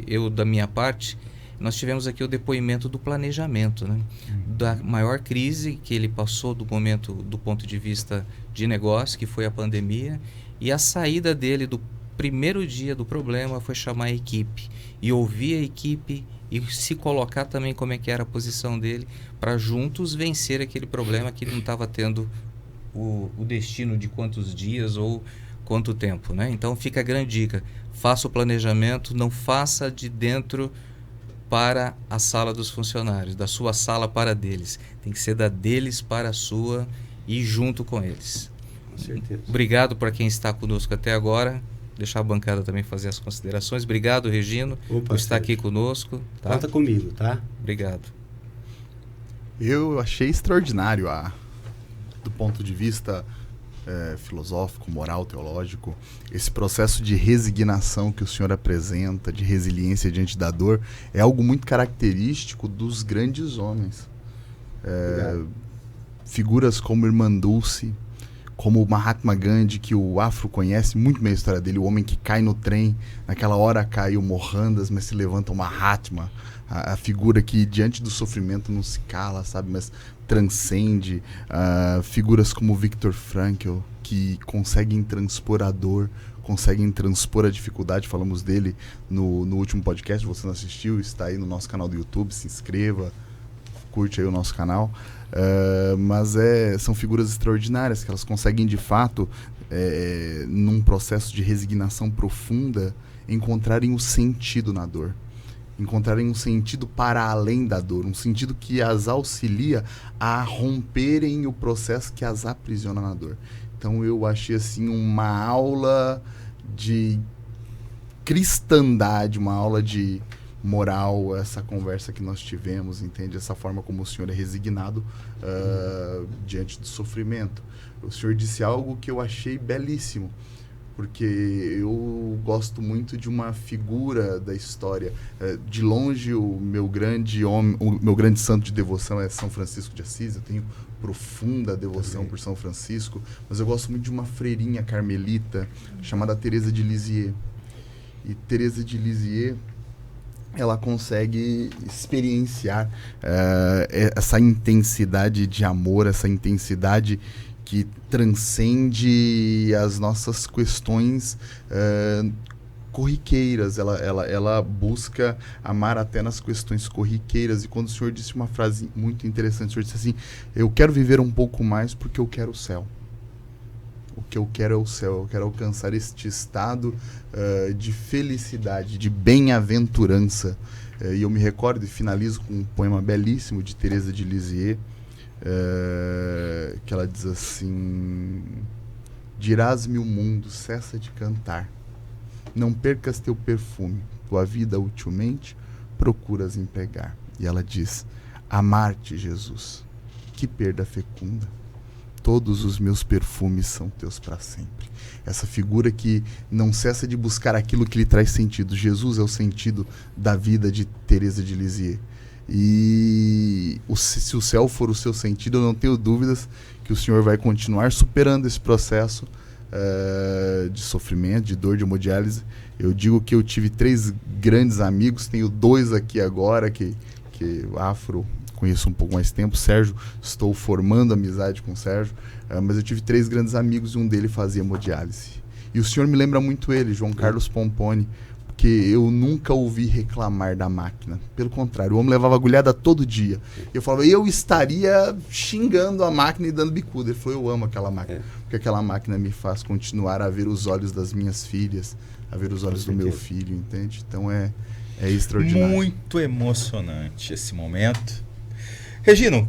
eu da minha parte, nós tivemos aqui o depoimento do planejamento, né? Da maior crise que ele passou do ponto de vista de negócio, que foi a pandemia, e a saída dele do primeiro dia do problema foi chamar a equipe e ouvir a equipe e se colocar também como é que era a posição dele para juntos vencer aquele problema que não estava tendo o destino de quantos dias ou quanto tempo, né? Então fica a grande dica, faça o planejamento, não faça de dentro para a sala dos funcionários, da sua sala para deles. Tem que ser da deles para a sua e junto com eles. Com certeza. Obrigado para quem está conosco até agora. Deixar a bancada também fazer as considerações. Obrigado, Regino, por estar aqui conosco. Tá? Conta comigo, tá? Obrigado. Eu achei extraordinário do ponto de vista filosófico, moral, teológico, esse processo de resignação que o senhor apresenta, de resiliência diante da dor, é algo muito característico dos grandes homens. Figuras como Irmã Dulce, como o Mahatma Gandhi, que o Afro conhece muito bem a história dele, o homem que cai no trem, naquela hora cai o Mohandas, mas se levanta o Mahatma, a figura que diante do sofrimento não se cala, sabe, mas transcende. Figuras como Viktor Frankl, que conseguem transpor a dor, conseguem transpor a dificuldade. Falamos dele no último podcast, você não assistiu, está aí no nosso canal do YouTube, se inscreva, curte aí o nosso canal. Mas são figuras extraordinárias, que elas conseguem de fato, num processo de resignação profunda, encontrarem o sentido na dor, encontrarem um sentido para além da dor, um sentido que as auxilia a romperem o processo que as aprisiona na dor. Então eu achei assim uma aula de cristandade, uma aula de moral, essa conversa que nós tivemos, entende? Essa forma como o senhor é resignado diante do sofrimento. O senhor disse algo que eu achei belíssimo, porque eu gosto muito de uma figura da história. De longe, o meu grande santo de devoção é São Francisco de Assis. Eu tenho profunda devoção por São Francisco, mas eu gosto muito de uma freirinha carmelita chamada Teresa de Lisieux. E Teresa de Lisieux, ela consegue experienciar essa intensidade de amor, essa intensidade que transcende as nossas questões corriqueiras. Ela busca amar até nas questões corriqueiras. E quando o senhor disse uma frase muito interessante, o senhor disse assim: eu quero viver um pouco mais porque eu quero o céu. O que eu quero é o céu, eu quero alcançar este estado de felicidade, de bem-aventurança. E eu me recordo e finalizo com um poema belíssimo de Teresa de Lisieux, que ela diz assim: dirás-me o mundo, cessa de cantar, não percas teu perfume, tua vida utilmente procuras empregar. E ela diz: amar-te, Jesus, que perda fecunda, todos os meus perfumes são teus para sempre. Essa figura que não cessa de buscar aquilo que lhe traz sentido. Jesus é o sentido da vida de Teresa de Lisieux. E se o céu for o seu sentido, eu não tenho dúvidas que o senhor vai continuar superando esse processo de sofrimento, de dor, de hemodiálise. Eu digo que eu tive 3 grandes amigos, tenho 2 aqui agora, que o Afro conheço um pouco mais tempo, Sérgio, estou formando amizade com o Sérgio, mas eu tive 3 grandes amigos e um deles fazia hemodiálise. E o senhor me lembra muito ele, João Carlos Pomponi, porque eu nunca ouvi reclamar da máquina. Pelo contrário, o homem levava agulhada todo dia. Eu falava, eu estaria xingando a máquina e dando bicuda. Ele falou, eu amo aquela máquina, porque aquela máquina me faz continuar a ver os olhos das minhas filhas, a ver os olhos do meu filho, entende? Então é extraordinário. Muito emocionante esse momento. Regino,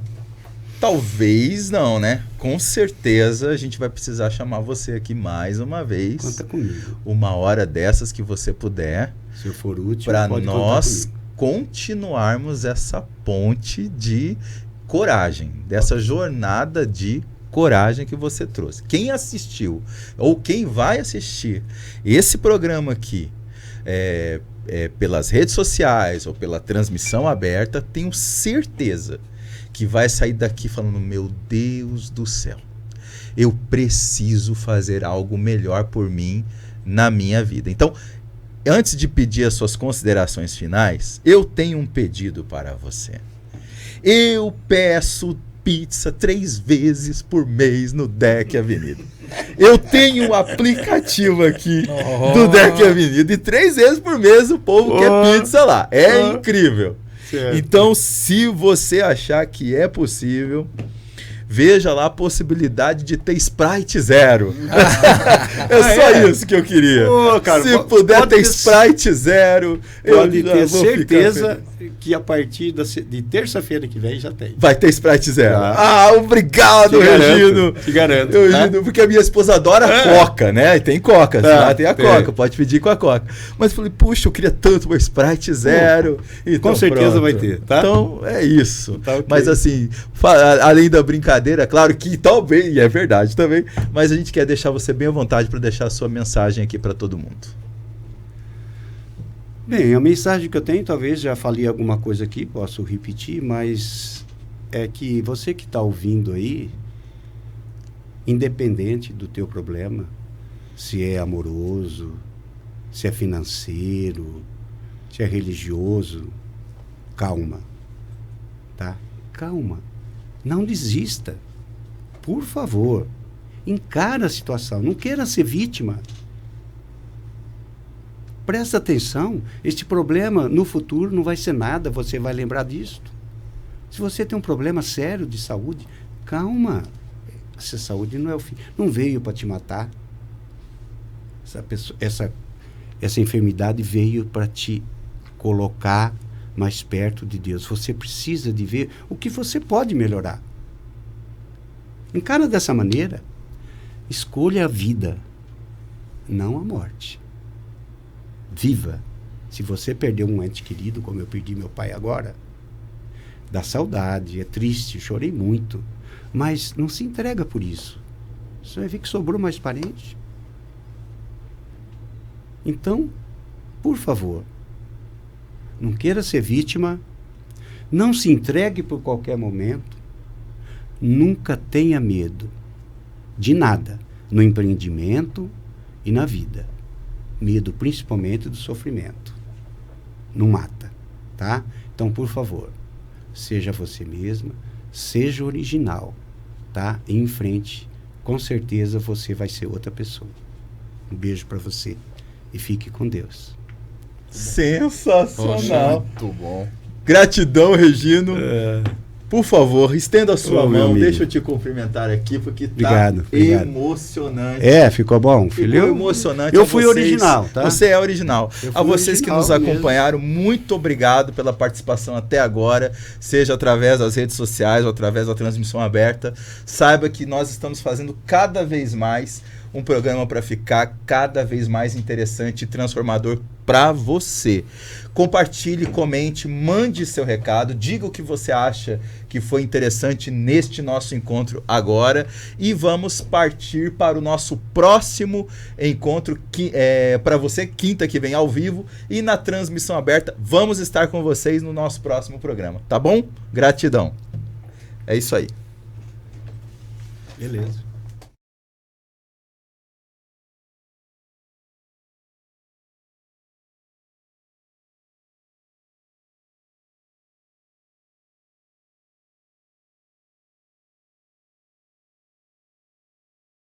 talvez não, né? Com certeza a gente vai precisar chamar você aqui mais uma vez. Conta comigo. Uma hora dessas que você puder. Se eu for útil, para nós continuarmos essa ponte de coragem, dessa jornada de coragem que você trouxe. Quem assistiu ou quem vai assistir esse programa aqui pelas redes sociais ou pela transmissão aberta, tenho certeza que vai sair daqui falando, meu Deus do céu, eu preciso fazer algo melhor por mim na minha vida. Então, antes de pedir as suas considerações finais, eu tenho um pedido para você. Eu peço pizza 3 vezes por mês no Deck Avenida. Eu tenho um aplicativo aqui do Deck Avenida e 3 vezes por mês o povo quer pizza lá. É incrível. Certo. Então, se você achar que é possível, veja lá a possibilidade de ter Sprite zero. É só isso que eu queria. Cara, se puder ter Sprite zero, pode ter certeza que a partir de terça-feira que vem já tem. Vai ter Sprite zero. Obrigado, Regino. Te garanto. Regino, porque a minha esposa adora Coca, né? E tem Coca, lá tem a Coca, pode pedir com a Coca. Mas eu falei, puxa, eu queria tanto uma Sprite zero. Então, com certeza vai ter, tá? Então, é isso. Tá, okay. Mas assim, além da brincadeira, claro que talvez, e é verdade também, mas a gente quer deixar você bem à vontade para deixar a sua mensagem aqui para todo mundo. Bem, a mensagem que eu tenho, talvez já falei alguma coisa aqui, posso repetir, mas é que você que está ouvindo aí, independente do teu problema, se é amoroso, se é financeiro, se é religioso, calma, tá? Calma, não desista. Por favor, encara a situação, não queira ser vítima. Presta atenção, este problema no futuro não vai ser nada, você vai lembrar disso. Se você tem um problema sério de saúde, calma. Essa saúde não é o fim, não veio para te matar. Essa enfermidade veio para te colocar mais perto de Deus. Você precisa de ver o que você pode melhorar. Encara dessa maneira, escolha a vida, não a morte. Viva. Se você perdeu um ente querido, como eu perdi meu pai agora, dá saudade, é triste, chorei muito, mas não se entrega por isso. Você vai ver que sobrou mais parente. Então, por favor, não queira ser vítima, não se entregue por qualquer momento, nunca tenha medo de nada, no empreendimento e na vida. Medo principalmente do sofrimento. Não mata, tá? Então, por favor, seja você mesma, seja original, tá? E em frente, com certeza você vai ser outra pessoa. Um beijo para você e fique com Deus. Sensacional. Muito bom. Gratidão, Regino. Por favor, estenda a sua mão, amigo. Deixa eu te cumprimentar aqui, porque obrigado. Emocionante. Ficou bom, filho? Ficou emocionante. Eu fui original, tá? Você é original. A vocês que nos acompanharam, muito obrigado pela participação até agora, seja através das redes sociais ou através da transmissão aberta. Saiba que nós estamos fazendo cada vez mais um programa para ficar cada vez mais interessante e transformador para você. Compartilhe, comente, mande seu recado, diga o que você acha que foi interessante neste nosso encontro agora e vamos partir para o nosso próximo encontro para você, quinta que vem ao vivo e na transmissão aberta. Vamos estar com vocês no nosso próximo programa, tá bom? Gratidão. É isso aí. Beleza.